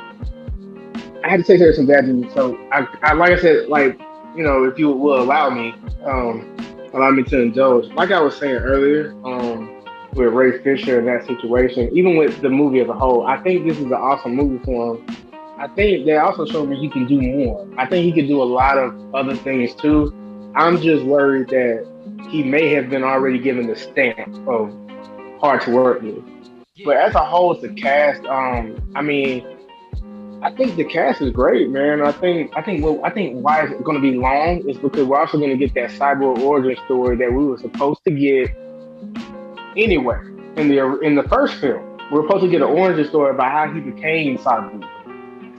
I had to take care of some dad duties. So I like I said, like, you know, if you will allow me to indulge. Like I was saying earlier, with Ray Fisher in that situation, even with the movie as a whole, I think this is an awesome movie for him. I think they also showed me he can do more. I think he can do a lot of other things too. I'm just worried that he may have been already given the stamp of hard to work with. But as a whole, it's the cast. I mean, I think the cast is great, man. I think why it's going to be long is because we're also going to get that Cyborg origin story that we were supposed to get anyway in the first film. We're supposed to get an origin story about how he became Cyborg.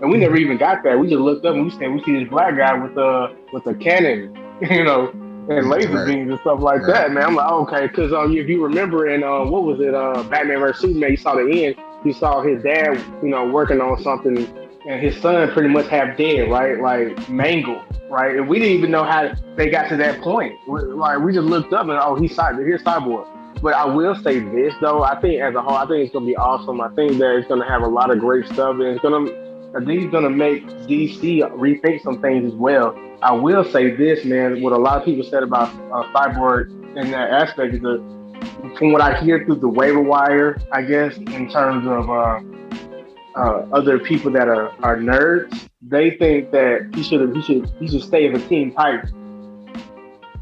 And we never even got that. We just looked up and we see this black guy with a cannon, you know, and laser beams and stuff like that, man. I'm like, okay, because if you remember in what was it, Batman vs Superman, you saw the end. You saw his dad, you know, working on something, and his son pretty much half dead, right? Like mangled, right? And we didn't even know how they got to that point. We just looked up and here's Cyborg. But I will say this though, I think as a whole, I think it's gonna be awesome. I think that it's gonna have a lot of great stuff, and I think it's going to make DC rethink some things as well. I will say this, man, what a lot of people said about Cyborg in that aspect is that from what I hear through the waiver wire, I guess, in terms of other people that are nerds, they think that he should stay as a Team Titan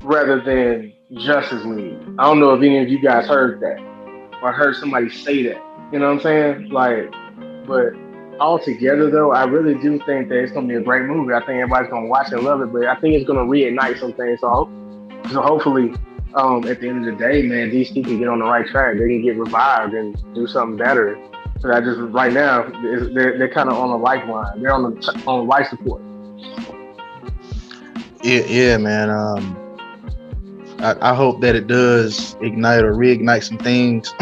rather than Justice League. I don't know if any of you guys heard that or heard somebody say that. You know what I'm saying? Like, but altogether, though, I really do think that it's going to be a great movie. I think everybody's going to watch it and love it, but I think it's going to reignite some things. So hopefully, at the end of the day, man, DC can get on the right track. They can get revived and do something better. So right now, they're kind of on a lifeline. They're on life support. Yeah, man. I hope that it does ignite or reignite some things.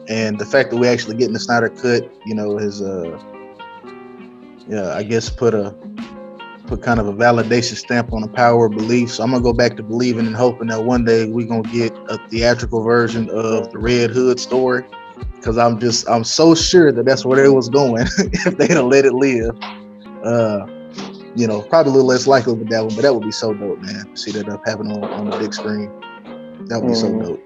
And the fact that we're actually getting the Snyder Cut, you know, has I guess put kind of a validation stamp on the power of belief. So I'm gonna go back to believing and hoping that one day we're gonna get a theatrical version of the Red Hood story, because I'm so sure that that's where they was going if they'd have let it live. You know, probably a little less likely with that one, but that would be so dope, man. See that up happening on the big screen. That would be so dope.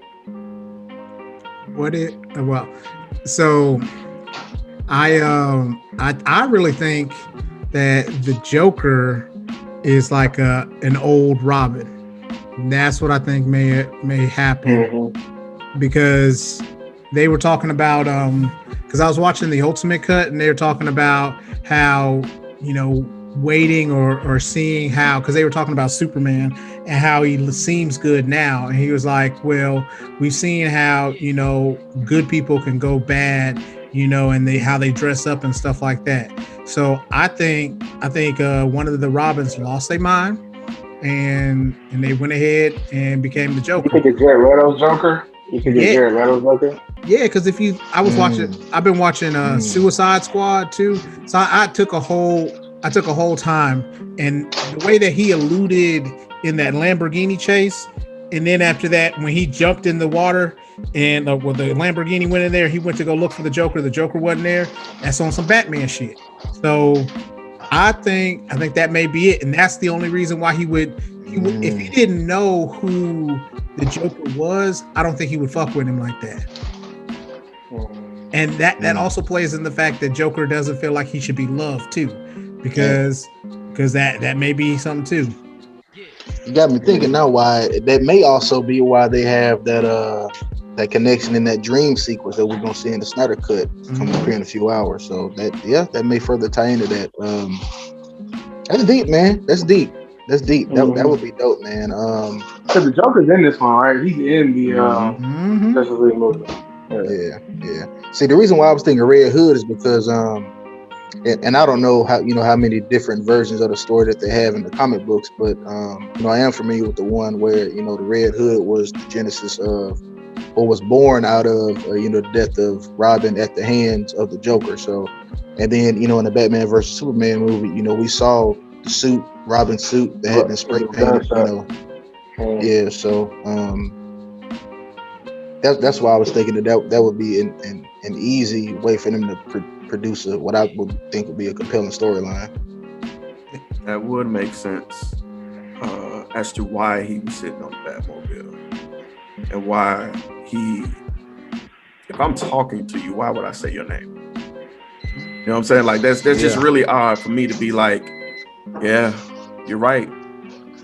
So I really think that the Joker is like an old Robin. And that's what I think may happen, because they were talking about because I was watching the Ultimate Cut and they were talking about how, you know, waiting or seeing how, because they were talking about Superman and how he seems good now, and he was like, well, we've seen how, you know, good people can go bad, you know, and how they dress up and stuff like that. So I think one of the Robins lost their mind, and they went ahead and became the Joker. You think it's Jared Leto's Joker? Jared Leto's Joker? Yeah, because I've been watching Suicide Squad too. So I took a whole time, and the way that he alluded in that Lamborghini chase, and then after that, when he jumped in the water and when the Lamborghini went in there, he went to go look for the Joker. The Joker wasn't there. That's on some Batman shit. So I think that may be it, and that's the only reason why he would. If he didn't know who the Joker was, I don't think he would fuck with him like that. And that also plays in the fact that Joker doesn't feel like he should be loved too, because that may be something too. You got me thinking now why that may also be why they have that connection in that dream sequence that we're gonna see in the Snyder Cut coming up here in a few hours. So that may further tie into that. That's deep, man. That's deep. That would be dope, man. Because the Joker's in this one, right? He's in the Justice League movie. Yeah. See, the reason why I was thinking Red Hood is because and I don't know how many different versions of the story that they have in the comic books, but I am familiar with the one where the Red Hood was the genesis of, or was born out of the death of Robin at the hands of the Joker. So, and then in the Batman versus Superman movie, we saw the suit, Robin's suit that had been spray painted. Yeah. So that's why I was thinking that would be an easy way for them to produce what I would think would be a compelling storyline. That would make sense as to why he was sitting on the Batmobile and why if I'm talking to you, why would I say your name? You know what I'm saying? Like that's just really odd for me to be like, yeah, you're right,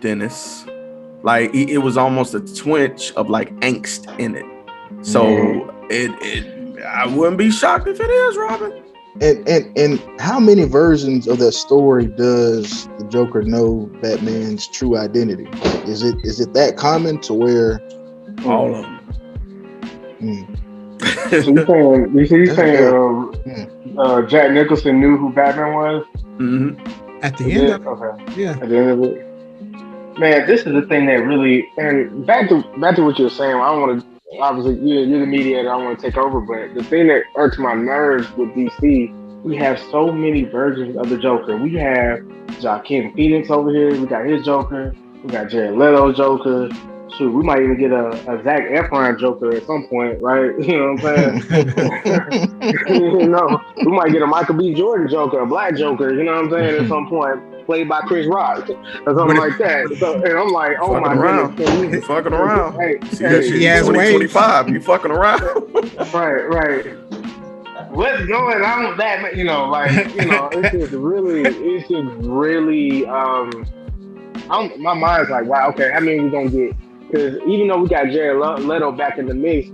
Dennis. Like it was almost a twinge of like angst in it. So I wouldn't be shocked if it is Robin. And how many versions of that story does the Joker know Batman's true identity? Is it that common to where all of them? So you saying Jack Nicholson knew who Batman was? Mm-hmm. At the end of it. Okay. Yeah. At the end of it. Man, this is the thing that really, and back to what you were saying, I don't want to, obviously you're the mediator, I don't want to take over, but the thing that irks my nerves with DC, we have so many versions of the Joker. We have Joaquin Phoenix over here, we got his Joker, we got Jared Leto's Joker. Shoot, we might even get a Zach Efron Joker at some point, right? You know what I'm saying? We might get a Michael B. Jordan Joker, a black Joker, you know what I'm saying, at some point, played by Chris Rock, or something like that. So, and I'm like, oh my goodness. You fucking around. Hey, see that shit in 2025, you fucking around. Right. What's going on with that? It's just really, my mind's like, wow, okay, how many we gonna get? Because even though we got Jared Leto back in the mix,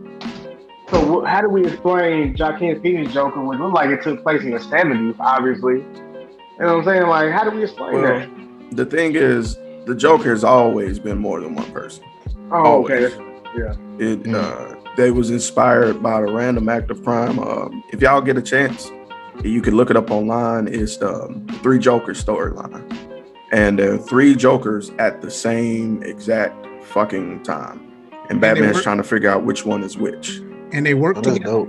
so how do we explain Joaquin Phoenix Joker, which looked like it took place in the 70s, obviously? You know what I'm saying? Like, how do we explain that? The thing is, the Joker has always been more than one person. Oh, always. Okay. Yeah. They was inspired by the random act of crime. If y'all get a chance, you can look it up online. It's the Three Jokers storyline. And there are three Jokers at the same exact fucking time. And Batman's trying to figure out which one is which. And they work together. Dope.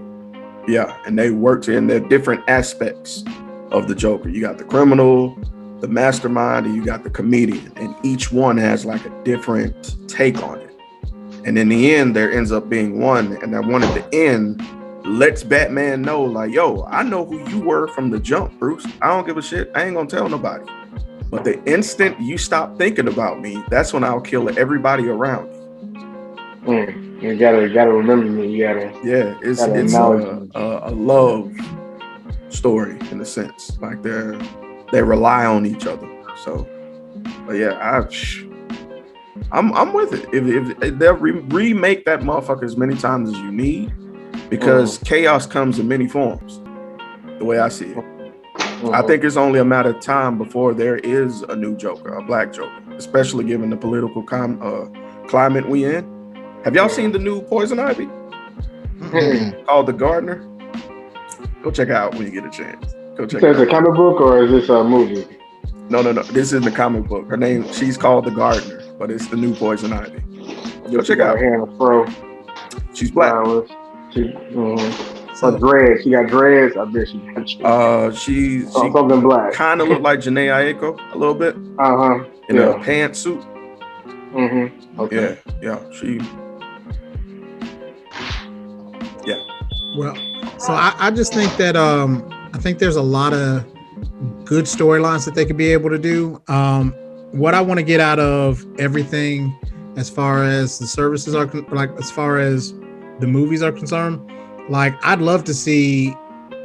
Yeah, and they work in their different aspects of the Joker. You got the criminal, the mastermind, and you got the comedian. And each one has like a different take on it. And in the end, there ends up being one. And that one at the end lets Batman know, like, yo, I know who you were from the jump, Bruce. I don't give a shit. I ain't gonna tell nobody. But the instant you stop thinking about me, that's when I'll kill everybody around you. You gotta remember me. It's a love story in a sense. Like they rely on each other. So, but yeah, I'm with it. If they'll remake that motherfucker as many times as you need, because chaos comes in many forms. The way I see it. I think it's only a matter of time before there is a new Joker, a black Joker, especially given the political climate we in. Have y'all seen the new Poison Ivy called The Gardener? Go check it out when you get a chance. Go check it out. Is it a comic book or is this a movie? No. This is the comic book. Her name, she's called The Gardener, but it's the new Poison Ivy. Go check it out. Hair and a fro. She's black. So dreads. She got dreads. I bet she got she something black. Kind of looked like Janae Aiko a little bit. In a pantsuit. Okay. Yeah. Well, so I just think that I think there's a lot of good storylines that they could be able to do. What I want to get out of everything, as far as the services are as far as the movies are concerned, like I'd love to see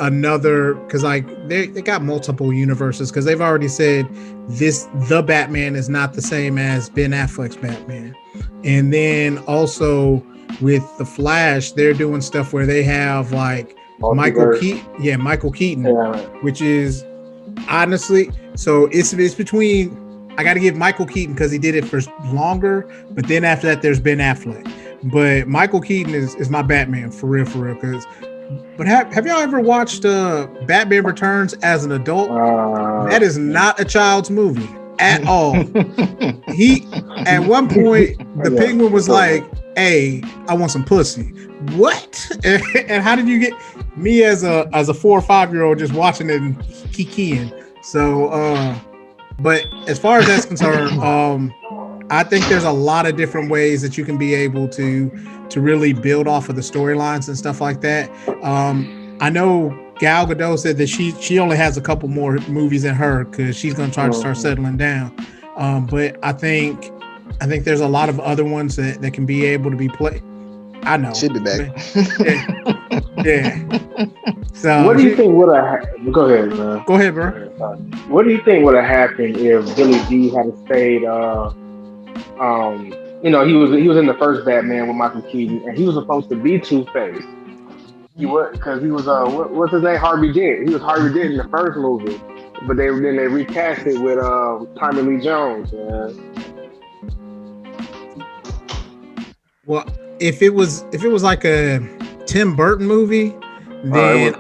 another, because like they got multiple universes, because they've already said the Batman is not the same as Ben Affleck's Batman, and then also with the Flash, they're doing stuff where they have like Michael Keaton, which is honestly, so it's between. I got to give Michael Keaton because he did it for longer, but then after that, there's Ben Affleck. But Michael Keaton is my Batman for real. But have y'all ever watched Batman Returns as an adult? That is not a child's movie at all. He at one point the Penguin was like, "Hey, I want some pussy." What? And how did you get me as a 4 or 5 year old just watching it and kikiing? So, but as far as that's concerned, I think there's a lot of different ways that you can be able to really build off of the storylines and stuff like that. I know Gal Gadot said that she only has a couple more movies in her because she's going to try to start settling down. But I think there's a lot of other ones that can be able to be played. I know. She'll be back. Yeah. So what do you think would have? Go ahead, man. Go ahead, bro. What do you think would have happened if Billy D had stayed? He was in the first Batman with Michael Keaton, and he was supposed to be Two-Face. He was, because he was what's his name? Harvey Dent. He was Harvey Dent in the first movie, but they recast it with Tommy Lee Jones. Well, if it was like a Tim Burton movie, then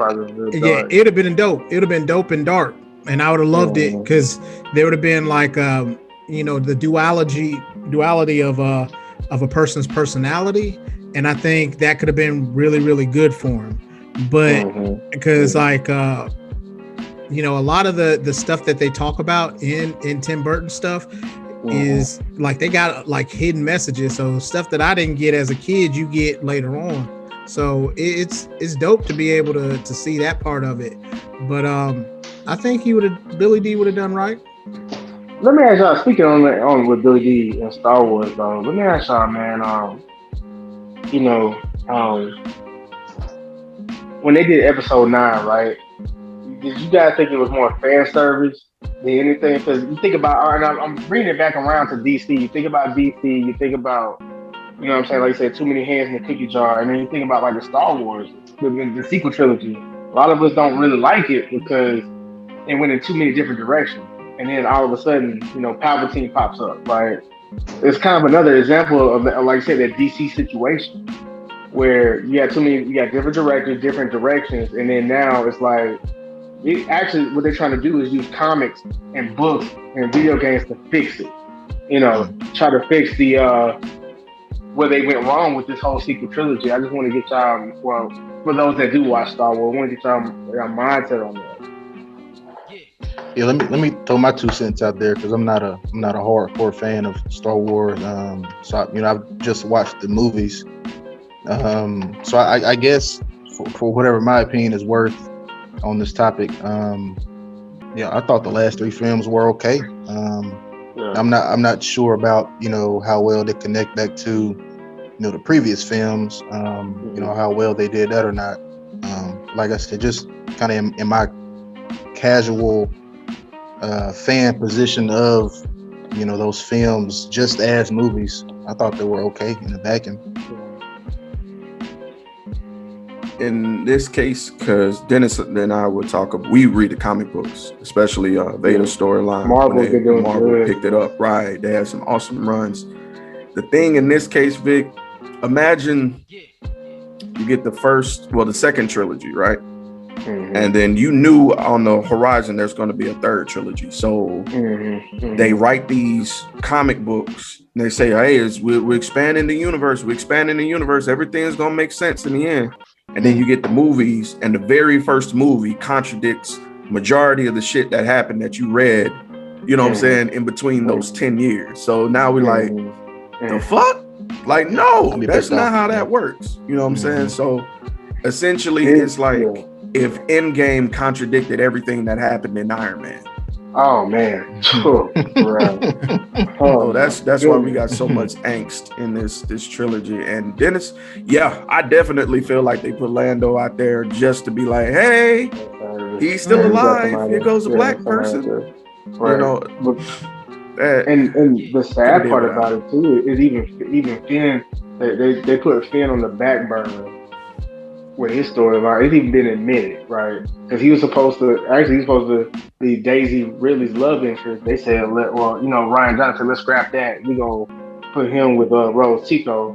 it'd have been dope. It'd have been dope and dark, and I would have loved it because there would have been like the duality of a person's personality, and I think that could have been really, really good for him. But because like a lot of the stuff that they talk about in Tim Burton stuff is like they got like hidden messages. So stuff that I didn't get as a kid, you get later on. So it's dope to be able to see that part of it. But I think Billy D would have done right. Let me ask y'all, speaking on with Billy D and Star Wars though, let me ask y'all, man, when they did episode 9, right? Did you guys think it was more fan service than anything? Because you think about, and I'm bringing it back around to DC. You think about DC, you think about, you know what I'm saying? Like you said, too many hands in the cookie jar. And then you think about like the Star Wars, the sequel trilogy. A lot of us don't really like it because it went in too many different directions. And then all of a sudden, Palpatine pops up. Like, it's kind of another example of, like I said, that DC situation where you got different directors, different directions. And then now it's like, actually what they're trying to do is use comics and books and video games to fix it. Try to fix the, where they went wrong with this whole sequel trilogy. I just want to get y'all, well, for those that do watch Star Wars, I want to get y'all mindset on that. Yeah, let me throw my 2 cents out there because I'm not a hardcore fan of Star Wars. So I've just watched the movies. So I guess for whatever my opinion is worth on this topic, I thought the last 3 films were okay. I'm not sure about how well they connect back to the previous films. How well they did that or not. Like I said, just kind of in my casual fan position of those films just as movies, I thought they were okay in the vacuum. in this case, because Dennis and I would talk. We read the comic books, especially Vader storyline. Marvel picked it up. Right, they had some awesome runs. The thing in this case, Vic, imagine you get the second trilogy, right? Mm-hmm. And then you knew on the horizon there's going to be a third trilogy. So they write these comic books and they say, hey, we're expanding the universe. We're expanding the universe. Everything's going to make sense in the end. And then you get the movies, and the very first movie contradicts majority of the shit that happened that you read, you know what I'm saying, in between those 10 years. So now we're like, the fuck? Like, no, that's not how that works. You know what I'm saying? So essentially, it's like if Endgame contradicted everything that happened in Iron Man. Oh man. So that's why we got so much angst in this trilogy. And Dennis, yeah, I definitely feel like they put Lando out there just to be like, hey, he's still alive. Here goes a black person. Right. You know. And the sad part about it too is even Finn, they put Finn on the back burner with his storyline. It's even been admitted, right? Because he was supposed to be Daisy Ridley's love interest. They said, Ryan Johnson said, let's scrap that. We're gonna put him with Rose Tico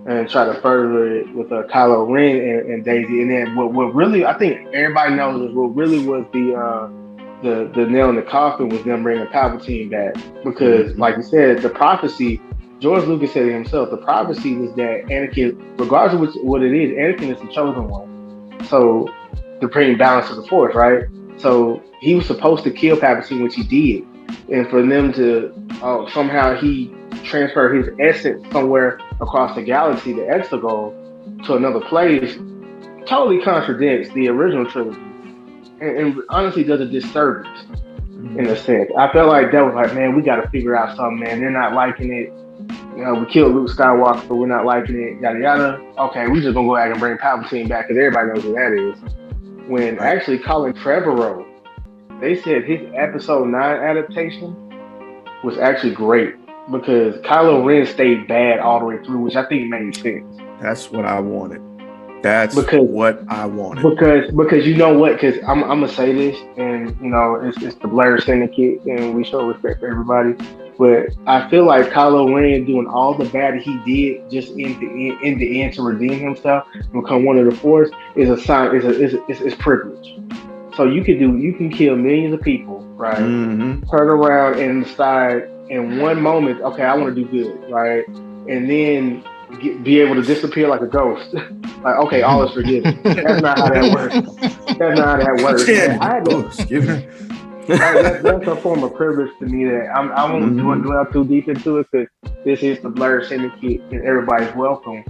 and try to further it with Kylo Ren and Daisy. And then what really I think everybody knows is what really was the nail in the coffin was them bringing Palpatine back, because like you said, the prophecy, George Lucas said it himself, the prophecy was that Anakin, regardless of what it is, Anakin is the chosen one. So to bring balance to the Force, right? So he was supposed to kill Palpatine, which he did. And for them to somehow he transferred his essence somewhere across the galaxy, the Exegol, to another place, totally contradicts the original trilogy. And honestly does a disservice in a sense. I felt like that was like, man, we got to figure out something, man. They're not liking it. You know, we killed Luke Skywalker, but we're not liking it, yada, yada. Okay, we just going to go back and bring Palpatine back because everybody knows who that is. When actually Colin Trevorrow, they said his episode 9 adaptation was actually great because Kylo Ren stayed bad all the way through, which I think made sense. That's what I wanted. What I wanted. Because you know what? Because I'm gonna say this, and you know it's the Blair Syndicate, and we show respect for everybody. But I feel like Kylo Ren doing all the bad he did just in the end to redeem himself and become one of the Force is a sign. Is privilege. So you can kill millions of people, right? Mm-hmm. Turn around and decide in one moment, okay, I want to do good, right? And then be able to disappear like a ghost. Like, okay, all is forgiven. That's not how that works. That's not how that works. That's a form of privilege to me that I won't dwell too deep into it because this is the Blur Syndicate and everybody's welcome.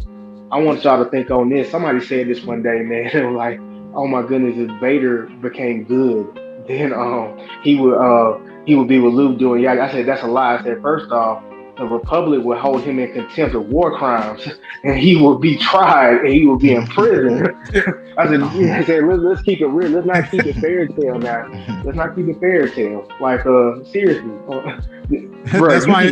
I want y'all to think on this. Somebody said this one day, man. They were like, oh my goodness, if Vader became good, then he would be with Luke doing yada. I said, that's a lie. I said, first off, the Republic would hold him in contempt of war crimes, and he will be tried, and he will be in prison. I said, let's keep it real. Let's not keep it fairy tale now. Let's not keep it fairy tale. Like, seriously. Bro, that's why.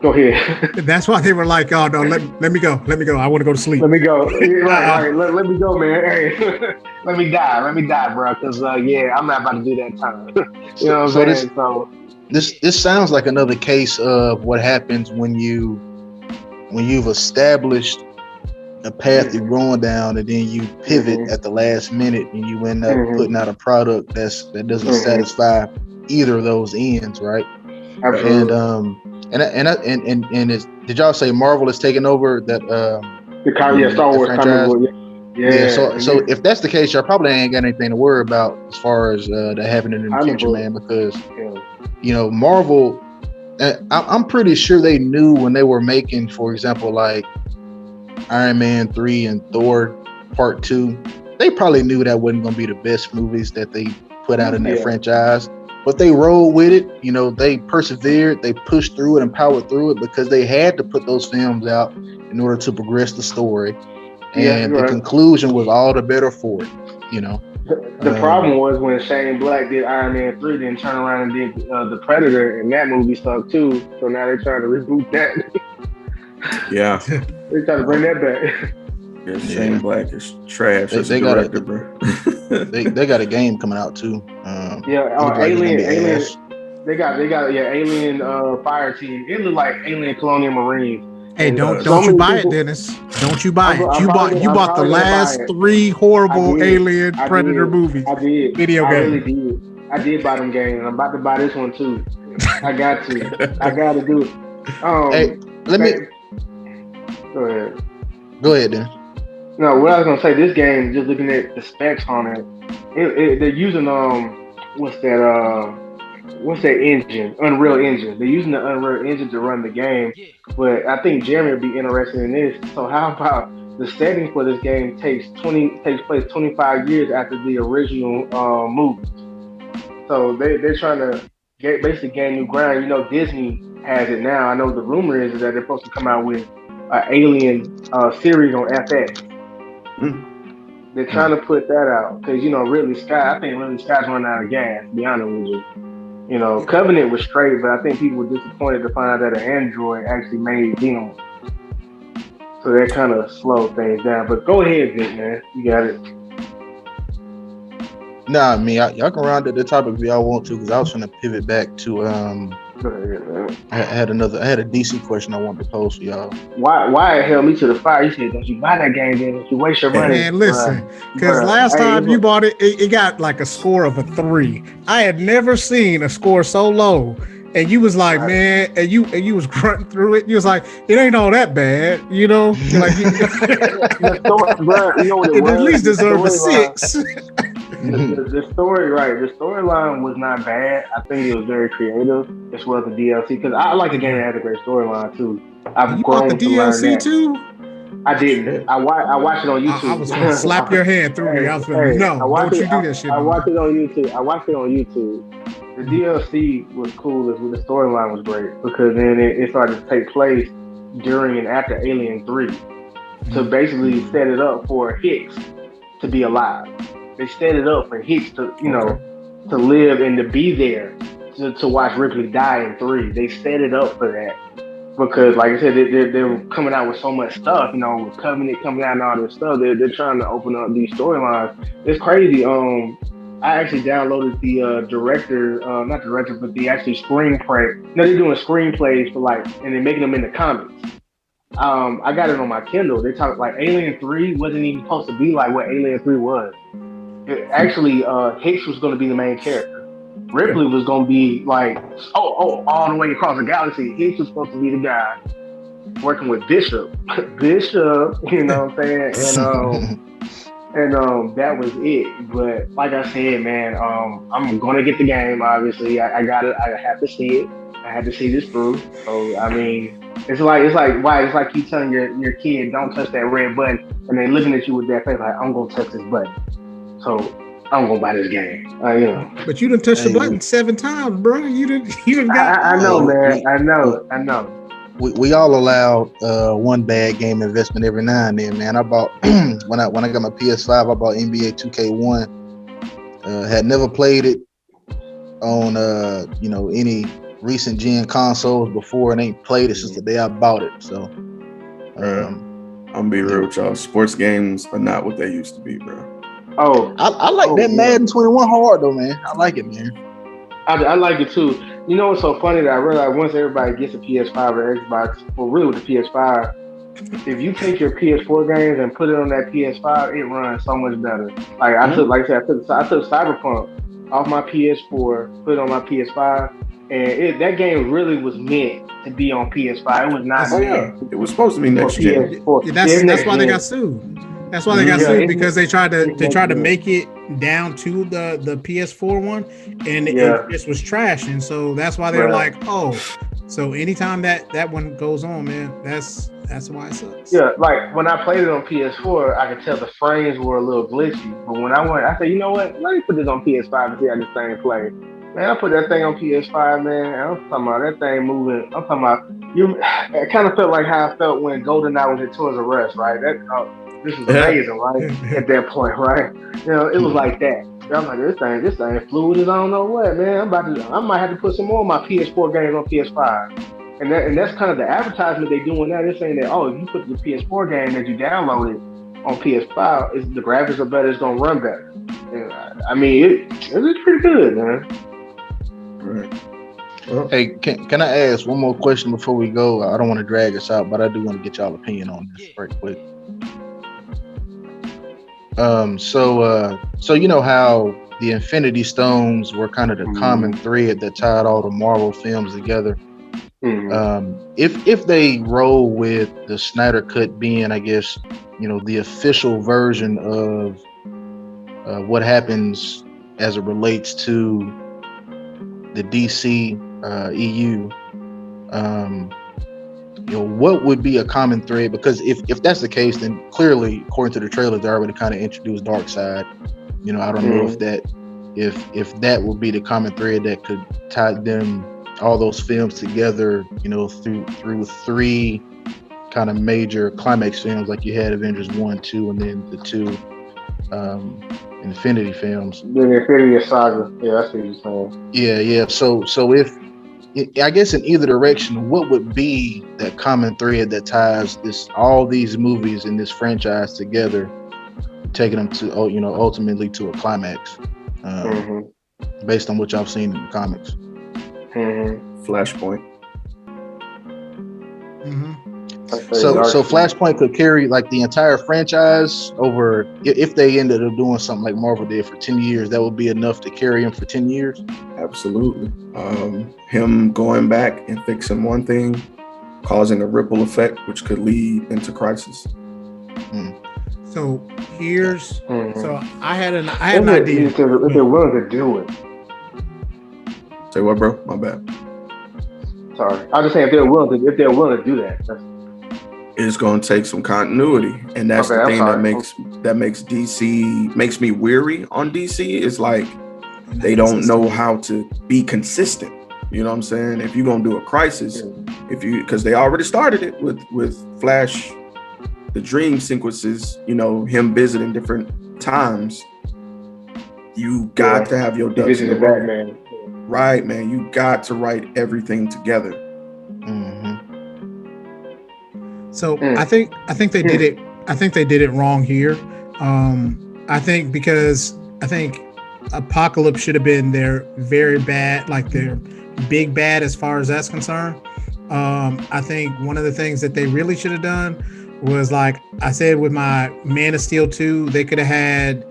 Go ahead. That's why they were like, oh, no, let me go. I want to go to sleep. Let me go. Right. Let me go, man. Hey, let me die, bro, because, I'm not about to do that time. You know what I'm saying? This sounds like another case of what happens when you've established a path you're going down and then you pivot at the last minute and you end up putting out a product that doesn't satisfy either of those ends, right? Absolutely. And did y'all say Marvel is taking over that Star Wars franchise? Yeah. So if that's the case, y'all probably ain't got anything to worry about as far as that happening in the future, man, because you know, Marvel, I'm pretty sure they knew when they were making, for example, like Iron Man 3 and Thor Part 2, they probably knew that wasn't going to be the best movies that they put out in that franchise. But they rolled with it. You know, they persevered, they pushed through it and powered through it because they had to put those films out in order to progress the story. And the conclusion was all the better for it, you know. The problem was when Shane Black did Iron Man 3, then turned around and did The Predator, and that movie stuck too. So now they're trying to reboot that. Yeah. They're trying to bring that back. Yeah, Shane Black is trash as a director, bro. they got a game coming out too. Alien. They got Alien Fire Team. It looked like Alien Colonial Marines. Hey, And don't you buy it, Dennis? Don't you buy it? You bought the last 3 horrible Alien Predator movies. I did. Video game. I really did. I did buy them games, and I'm about to buy this one too. I got to. I got to do it. Hey, let me. Go ahead. Go ahead, then. No, what I was gonna say, this game, just looking at the specs on it, they're using what's that engine? Unreal Engine. They're using the Unreal Engine to run the game, but I think Jeremy would be interested in this. So how about the setting for this game takes place 25 years after the original movie? So they're trying to basically gain new ground. You know, Disney has it now. I know the rumor is that they're supposed to come out with an Alien series on FX. They're trying to put that out because, you know, I think Ridley Scott's running out of gas, to be honest with you. You know, Covenant was straight, but I think people were disappointed to find out that an Android actually made them. So that kind of slowed things down. But go ahead, Vic, man. You got it. Nah, I mean, y'all can round up the topic if y'all want to, because I was trying to pivot back to Go ahead, man. I had a DC question I wanted to pose for y'all. Why it held me to the fire? You said, don't you buy that game, then? Don't you waste your money? Man, listen, because last time you bought it, it got like a score of a 3. I had never seen a score so low. And you was like, man, and you was grunting through it. You was like, it ain't all that bad, you know. You're like, it at least deserved a 6. The story, right? The storyline was not bad. I think it was very creative, as well as the DLC. Because I like a game that has a great storyline too. I've grown the to learn DLC that. too. I didn't. I watched it on YouTube. I was gonna slap your hand through me. I was gonna don't you do that shit. I watched it on YouTube. The DLC was cool. The storyline was great because then it started to take place during and after Alien 3 to basically set it up for Hicks to be alive. They set it up for Hicks to, you know, to live and to be there to watch Ripley die in 3. They set it up for that because, like I said, they were coming out with so much stuff, you know, with Covenant coming out and all this stuff. They're trying to open up these storylines. It's crazy. I actually downloaded the not director, but the actually screenplay. No, they're doing screenplays for and they're making them into comics. I got it on my Kindle. They talk like Alien 3 wasn't even supposed to be like what Alien 3 was. Actually, Hicks was going to be the main character. Ripley was going to be like, all the way across the galaxy. Hicks was supposed to be the guy working with Bishop, you know what I'm saying? And that was it. But like I said, man, I'm going to get the game, obviously. I got it. I have to see it. I had to see this through. So, I mean, it's like you telling your kid, don't touch that red button, and they looking at you with that face like, I'm going to touch this button. So I'm gonna buy this game, you know. But you done touched the button 7 times, bro. You done got. I know, man. I know. We all allow one bad game investment every now and then, man. I bought when I got my PS5, I bought NBA 2K1. Had never played it on any recent gen consoles before, and ain't played it since the day I bought it. So, I'm gonna be real with y'all. Sports games are not what they used to be, bro. Oh, I like that Madden 21 hard though, man. I like it, man. I like it too. You know what's so funny that I realized once everybody gets a PS5 or Xbox, well, really with the PS5, if you take your PS4 games and put it on that PS5, it runs so much better. Like I took Cyberpunk off my PS4, put it on my PS5, and that game really was meant to be on PS5. It was not meant. It was supposed to be next gen. That's why they got sued. That's why they got sued, because they tried to make it down to the PS4 one, and it just was trash, and so that's why they're like, oh, so anytime that one goes on, man, that's why it sucks. Yeah, like when I played it on PS4, I could tell the frames were a little glitchy, but when I said, you know what, let me put this on PS5 and see how this thing play. Man, I put that thing on PS5, man, and I'm talking about that thing moving. I'm talking about it kind of felt like how I felt when GoldenEye was at Toys R Us, right? This is amazing, right? At that point, right? You know, it was like that. I'm like, this thing fluid as I don't know what, man. I might have to put some more of my PS4 games on PS5. And that's kind of the advertisement they're doing now. They're saying that, if you put the PS4 game that you downloaded on PS5, the graphics are better. It's gonna run better. I mean, it's pretty good, man. Right. Well, Hey, can I ask one more question before we go? I don't want to drag us out, but I do want to get y'all opinion on this right quick. So you know how the Infinity Stones were kind of the common thread that tied all the Marvel films together. If they roll with the Snyder Cut being, I guess, the official version of what happens as it relates to the DCEU, what would be a common thread? Because if that's the case, then clearly, according to the trailer, they already kind of introduced Darkseid. I don't know if that would be the common thread that could tie them, all those films together, through three kind of major climax films, like you had Avengers 1, 2, and then the two Infinity films. The Infinity Saga. Yeah, that's what you're saying. Yeah. So if I guess in either direction, what would be that common thread that ties all these movies in this franchise together, taking them to ultimately to a climax, based on what y'all seen in the comics? Flashpoint. So Flashpoint could carry like the entire franchise over. If they ended up doing something like Marvel did for 10 years, that would be enough to carry him for 10 years. Absolutely. Him going back and fixing one thing, causing a ripple effect, which could lead into Crisis. So here's so I had an idea. If they're willing to do it. Say what, bro? My bad. Sorry, I was just saying if they're willing to do that. It's going to take some continuity, and that's the thing that makes DC makes me weary on DC. Is like they don't know how to be consistent. You know what I'm saying? If you're gonna do a Crisis, because they already started it with Flash, the dream sequences. Him visiting different times. You got to have your ducks in a row. Right, man. You got to write everything together. So I think they did it. I think they did it wrong here. I think Apocalypse should have been their very bad, like their big bad as far as that's concerned. I think one of the things that they really should have done was, like I said with my Man of Steel 2, they could have had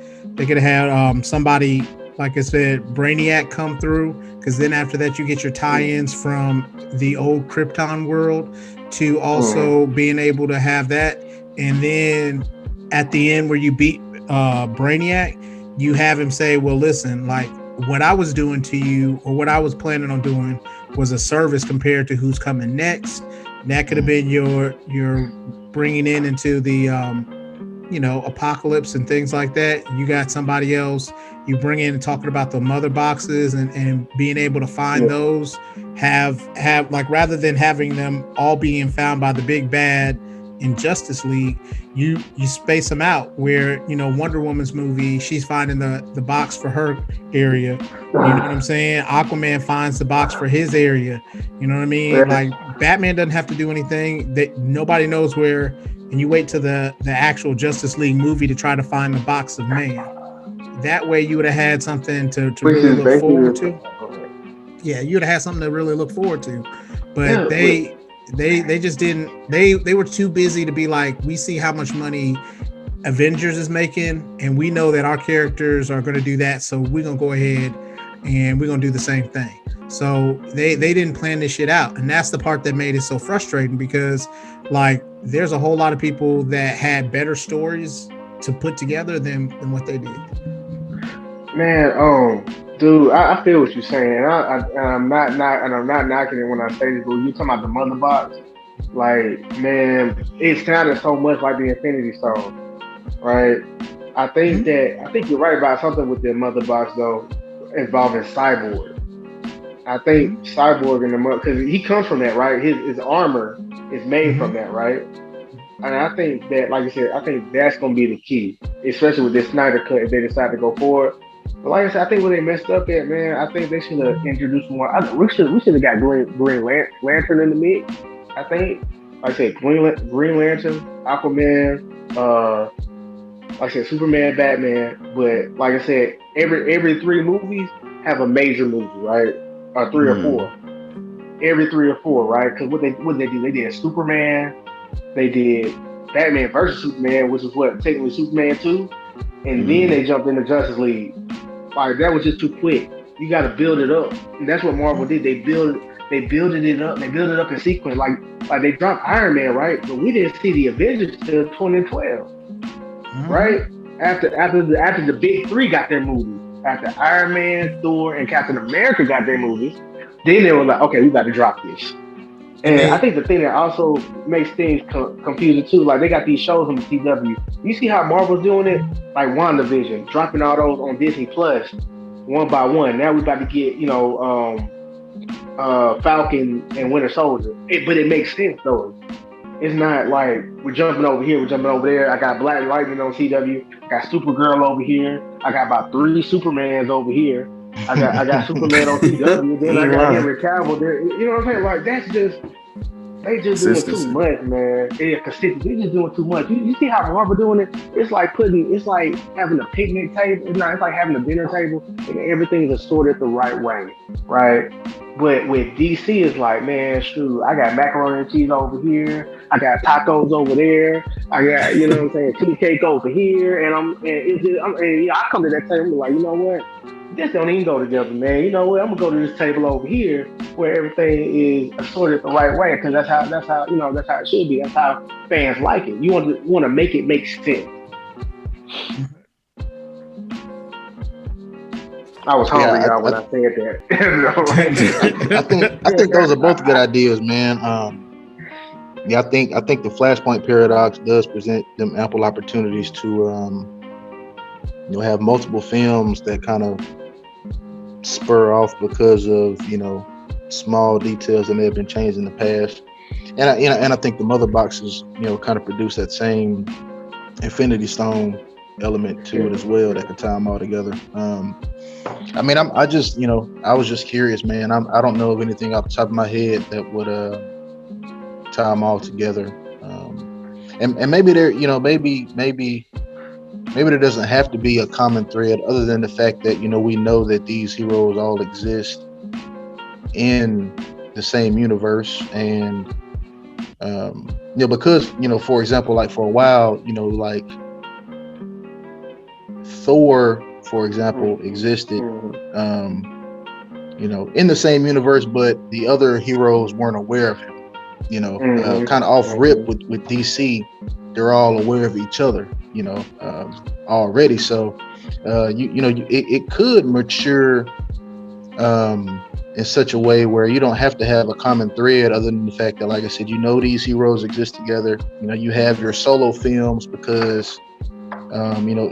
somebody, like I said, Brainiac come through, because then after that you get your tie-ins from the old Krypton world to also being able to have that. And then at the end where you beat Brainiac, you have him say, well, listen, like what I was doing to you, or what I was planning on doing, was a service compared to who's coming next. That could have been your bringing into the Apocalypse and things like that. You got somebody else you bring in and talking about the mother boxes and being able to find those, have like, rather than having them all being found by the big bad in Justice League, you space them out where, Wonder Woman's movie, she's finding the box for her area. You know what I'm saying? Aquaman finds the box for his area. You know what I mean? Yeah. Like Batman doesn't have to do anything, that nobody knows where, and you wait to the actual Justice League movie to try to find the box of man. That way you would have had something to really look forward to. Yeah, you would have had something to really look forward to. But they just didn't. They were too busy to be like, we see how much money Avengers is making, and we know that our characters are going to do that, so we're going to go ahead and we're going to do the same thing. So they didn't plan this shit out, and that's the part that made it so frustrating, because like there's a whole lot of people that had better stories to put together than what they did. Man, dude, I feel what you're saying, and I'm not knocking it when I say this, but you talking about the mother box, like, man, it sounded so much like the Infinity Stone, right? I think you're right about something with the mother box though, involving Cyborg. I think Cyborg in the mother, because he comes from that, right? His armor is made from that, right? And I think that, like you said, I think that's going to be the key, especially with this Snyder Cut, if they decide to go forward. But like I said, I think where they messed up at, man, I think they should have introduced more. We should have got Green Lantern in the mix. I think, like I said, Green Lantern, Aquaman, like I said, Superman, Batman, but like I said, every 3 movies have a major movie, right? Or 3 or 4. Every 3 or 4, right? Because what did they do? They did Superman, they did Batman versus Superman, which is what technically Superman 2, and then they jumped into Justice League. Like that was just too quick. You got to build it up, and that's what Marvel did. They built it up. They built it up in sequence. Like they dropped Iron Man, right? But we didn't see the Avengers till 2012, right? After the big 3 got their movies, after Iron Man, Thor, and Captain America got their movies, then they were like, okay, we got to drop this. And I think the thing that also makes things confusing too, like they got these shows on the CW. You see how Marvel's doing it? Like WandaVision, dropping all those on Disney Plus, one by one. Now we about to get, Falcon and Winter Soldier. But it makes sense though. It's not like we're jumping over here, we're jumping over there. I got Black Lightning on CW. I got Supergirl over here. I got about 3 Supermans over here. I got Superman on CW. Then I got Henry Cavill there. You know what I'm saying? Like that's just they just doing too much, man. Yeah, consistency. They just doing too much. You see how Marvel doing it? It's like having a picnic table. It's like having a dinner table, and everything's assorted the right way, right? But with DC, it's like, man, shoot, I got macaroni and cheese over here. I got tacos over there. I got, you know what I'm saying, tea cake over here, and I come to that table like, you know what? This don't even go together, man. You know what? I'm gonna go to this table over here where everything is assorted the right way, because that's how it should be. That's how fans like it. You want to make it make sense. I was hungry when I said that. I think those are both good ideas, man. I think the Flashpoint paradox does present them ample opportunities to have multiple films that kind of spur off because of small details that may have been changed in the past, and I think the mother boxes kind of produce that same Infinity Stone element to it as well that can tie them all together. I was just curious, man. I don't know of anything off the top of my head that would tie them all together, and maybe there maybe there doesn't have to be a common thread other than the fact that, we know that these heroes all exist in the same universe. And, because, for example, like for a while, like Thor, for example, existed, in the same universe, but the other heroes weren't aware of him, kind of off rip with DC. They're all aware of each other, already. So, it could mature in such a way where you don't have to have a common thread other than the fact that, like I said, these heroes exist together. You have your solo films because,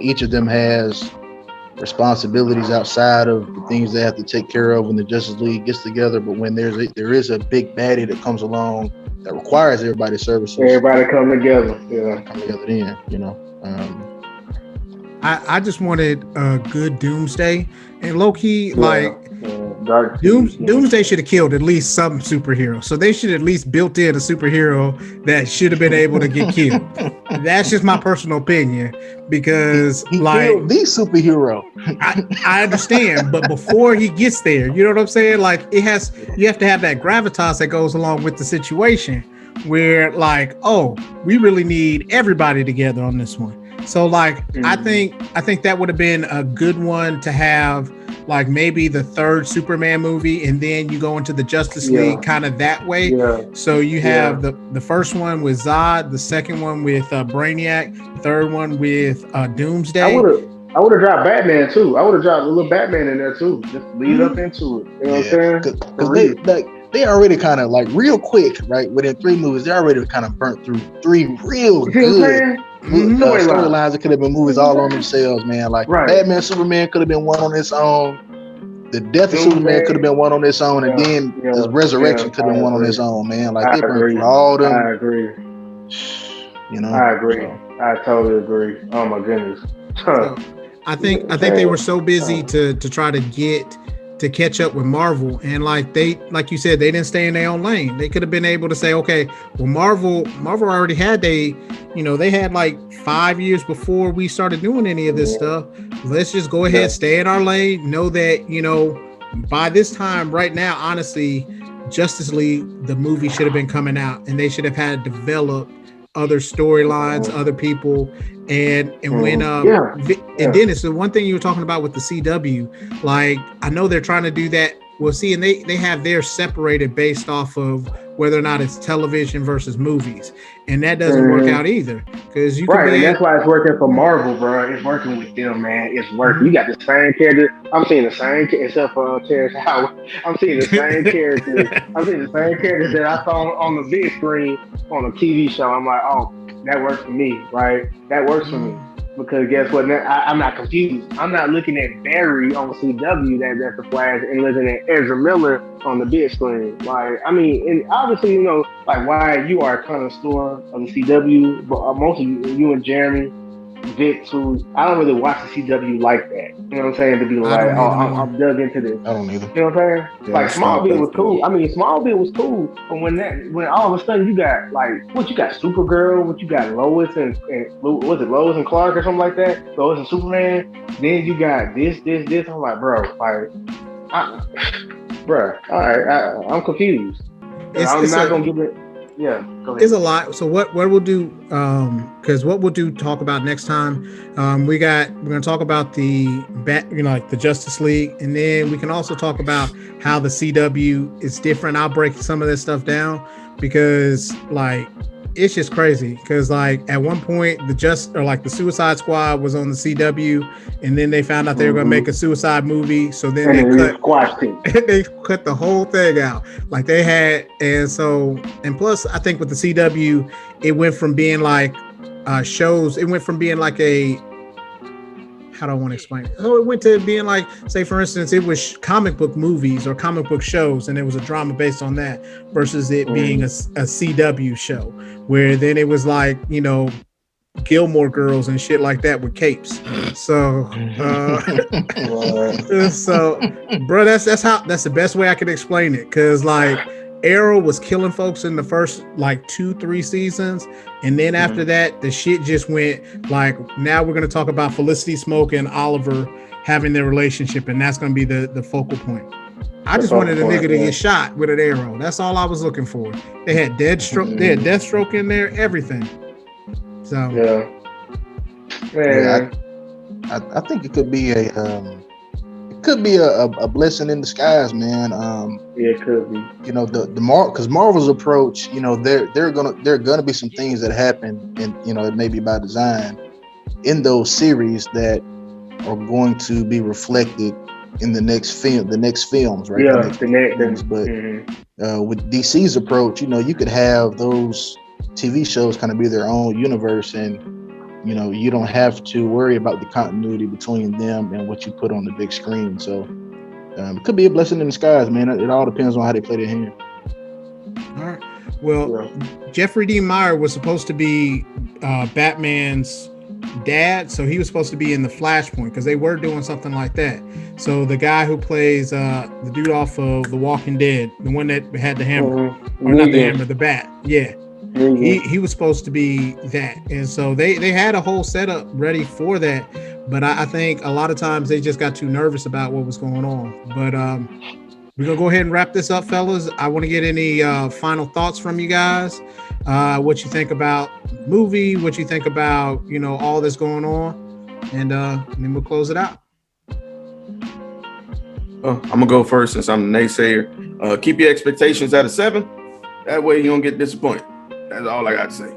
each of them has responsibilities outside of the things they have to take care of when the Justice League gets together. But when there is a big baddie that comes along that requires everybody's services, everybody come together. Yeah, come together then. I just wanted a good Doomsday, and low key Doomsday should have killed at least some superhero. So they should at least built in a superhero that should have been able to get killed. That's just my personal opinion, because he killed the superhero. I understand, but before he gets there, you know what I'm saying? Like you have to have that gravitas that goes along with the situation, where we really need everybody together on this one. So I think that would have been a good one to have, like maybe the third Superman movie, and then you go into the Justice League kind of that way. Yeah. So you have the first one with Zod, the second one with Brainiac, the third one with Doomsday. I would have dropped Batman too. I would have dropped a little Batman in there too, just lead up into it. You know what I'm saying? Because they already kind of real quick, right? Within 3 movies, they already kind of burnt through 3 real good storylines. It could have been movies all on themselves, man. Batman, Superman could have been one on its own. The death of Superman could have been one on its own, and then his resurrection could have been one on its own, man. They burnt through all them. I agree. I agree. I totally agree. Oh my goodness. So, I think they were so busy to try to get to catch up with Marvel. And like you said, they didn't stay in their own lane. They could have been able to say, okay, well, Marvel already had they had like 5 years before we started doing any of this stuff. Let's just go ahead, stay in our lane. Know that, by this time right now, honestly, Justice League, the movie should have been coming out, and they should have had developed other storylines, other people, and when and Dennis, the one thing you were talking about with the CW, like I know they're trying to do that. Well, see, and they have theirs separated based off of whether or not it's television versus movies, and that doesn't work out either because you can and that's why it's working for Marvel, bro. It's working with them, man. It's working. You got the same character. I'm seeing the same, except for Terrence Howard. I'm seeing the same characters. I'm seeing the same characters that I saw on the big screen on a TV show. I'm like, oh, that works for me, right? That works for me. Because guess what? I'm not confused. I'm not looking at Barry on CW that's the Flash and looking at Ezra Miller on the big screen. Like, I mean, and obviously, like why you are a connoisseur of the CW, but most of you and Jeremy, Vic, too, I don't really watch the CW like that. You know what I'm saying? To be like, I'm dug into this. I don't either. You know what I'm saying? Yeah, like Smallville was cool. I mean, Smallville was cool, but when all of a sudden you got you got Supergirl, what you got Lois and was it Lois and Clark or something like that? Lois and Superman. Then you got this. I'm like, bro, all right, I'm confused. I'm not gonna give it. Yeah, go ahead. It's a lot. So what we'll do, because what we'll do talk about next time, we're gonna talk about the like the Justice League, and then we can also talk about how the CW is different. I'll break some of this stuff down because like it's just crazy. Because like at one point the Suicide Squad was on the CW, and then they found out they were gonna make a Suicide movie. So then they cut the whole thing out. Like they had, and plus I think with the CW, it went from being like shows. It went from being like a, how do I want to explain it? So it went to being like, say for instance, it was comic book movies or comic book shows, and there was a drama based on that, versus it being a CW show, where then it was like, Gilmore Girls and shit like that with capes. So, bro, that's the best way I can explain it. Cause like Arrow was killing folks in the first like 2-3 seasons, and then after that, the shit just went like, now we're gonna talk about Felicity Smoke and Oliver having their relationship, and that's gonna be the focal point. I just wanted a nigga to get shot with an arrow. That's all I was looking for. They had Deathstroke in there, everything. So I think it could be a blessing in disguise, man. It could be. Because Marvel's approach, they're gonna be some things that happen, and it may be by design in those series that are going to be reflected in the next films, right? Yeah, the next films. But with DC's approach, you could have those TV shows kind of be their own universe, and you don't have to worry about the continuity between them and what you put on the big screen. So it could be a blessing in disguise, man. It all depends on how they play their hand. All right. Well, Jeffrey Dean Meyer was supposed to be Batman's dad, so he was supposed to be in the Flashpoint, because they were doing something like that. So the guy who plays the dude off of The Walking Dead, the one that had the hammer, or not the hammer, the bat, he was supposed to be that, and so they had a whole setup ready for that, but I think a lot of times they just got too nervous about what was going on. But we're gonna go ahead and wrap this up, fellas. I want to get any final thoughts from you guys. What you think about the movie, what you think about all this going on, and then we'll close it out. I'm gonna go first since I'm the naysayer. Keep your expectations at a 7. That way you don't get disappointed. That's all I got to say.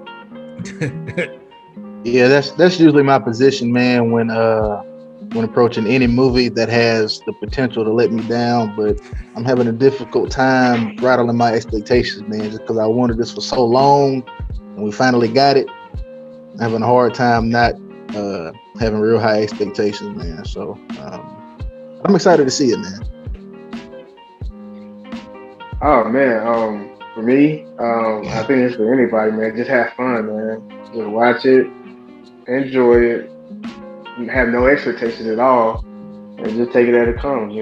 Yeah, that's usually my position, man, when approaching any movie that has the potential to let me down. But I'm having a difficult time rattling my expectations, man, just because I wanted this for so long, and we finally got it. I'm having a hard time not having real high expectations, man. So I'm excited to see it, man. Oh man, for me, I think it's for anybody, man. Just have fun, man. Just watch it, enjoy it, have no expectations at all, and just take it as it comes,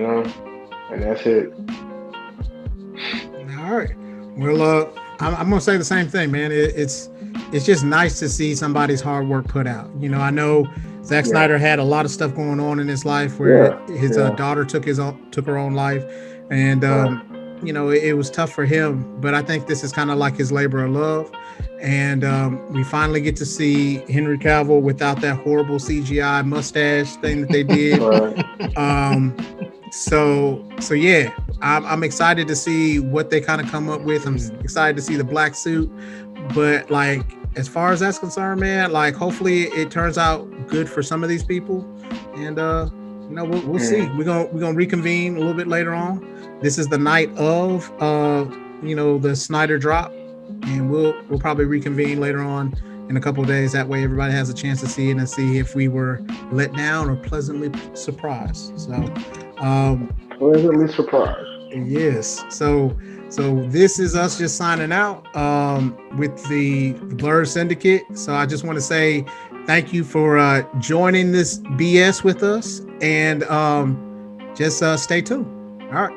And that's it. All right. Well, I'm gonna say the same thing, man. It's just nice to see somebody's hard work put out. You know, I know Zack Snyder had a lot of stuff going on in his life where his daughter took her own life, and you know, it was tough for him. But I think this is kind of like his labor of love, and we finally get to see Henry Cavill without that horrible CGI mustache thing that they did. So yeah, I'm excited to see what they kind of come up with. I'm excited to see the black suit, but like, as far as that's concerned, man, like, hopefully it turns out good for some of these people, and you know, we'll see. We're gonna reconvene a little bit later on. This is the night of you know, the Snyder drop, and we'll probably reconvene later on in a couple of days. That way everybody has a chance to see it and see if we were let down or pleasantly surprised. So pleasantly surprised. Yes. So this is us just signing out with the Blurred Syndicate. So I just want to say thank you for joining this BS with us, and just stay tuned. All right.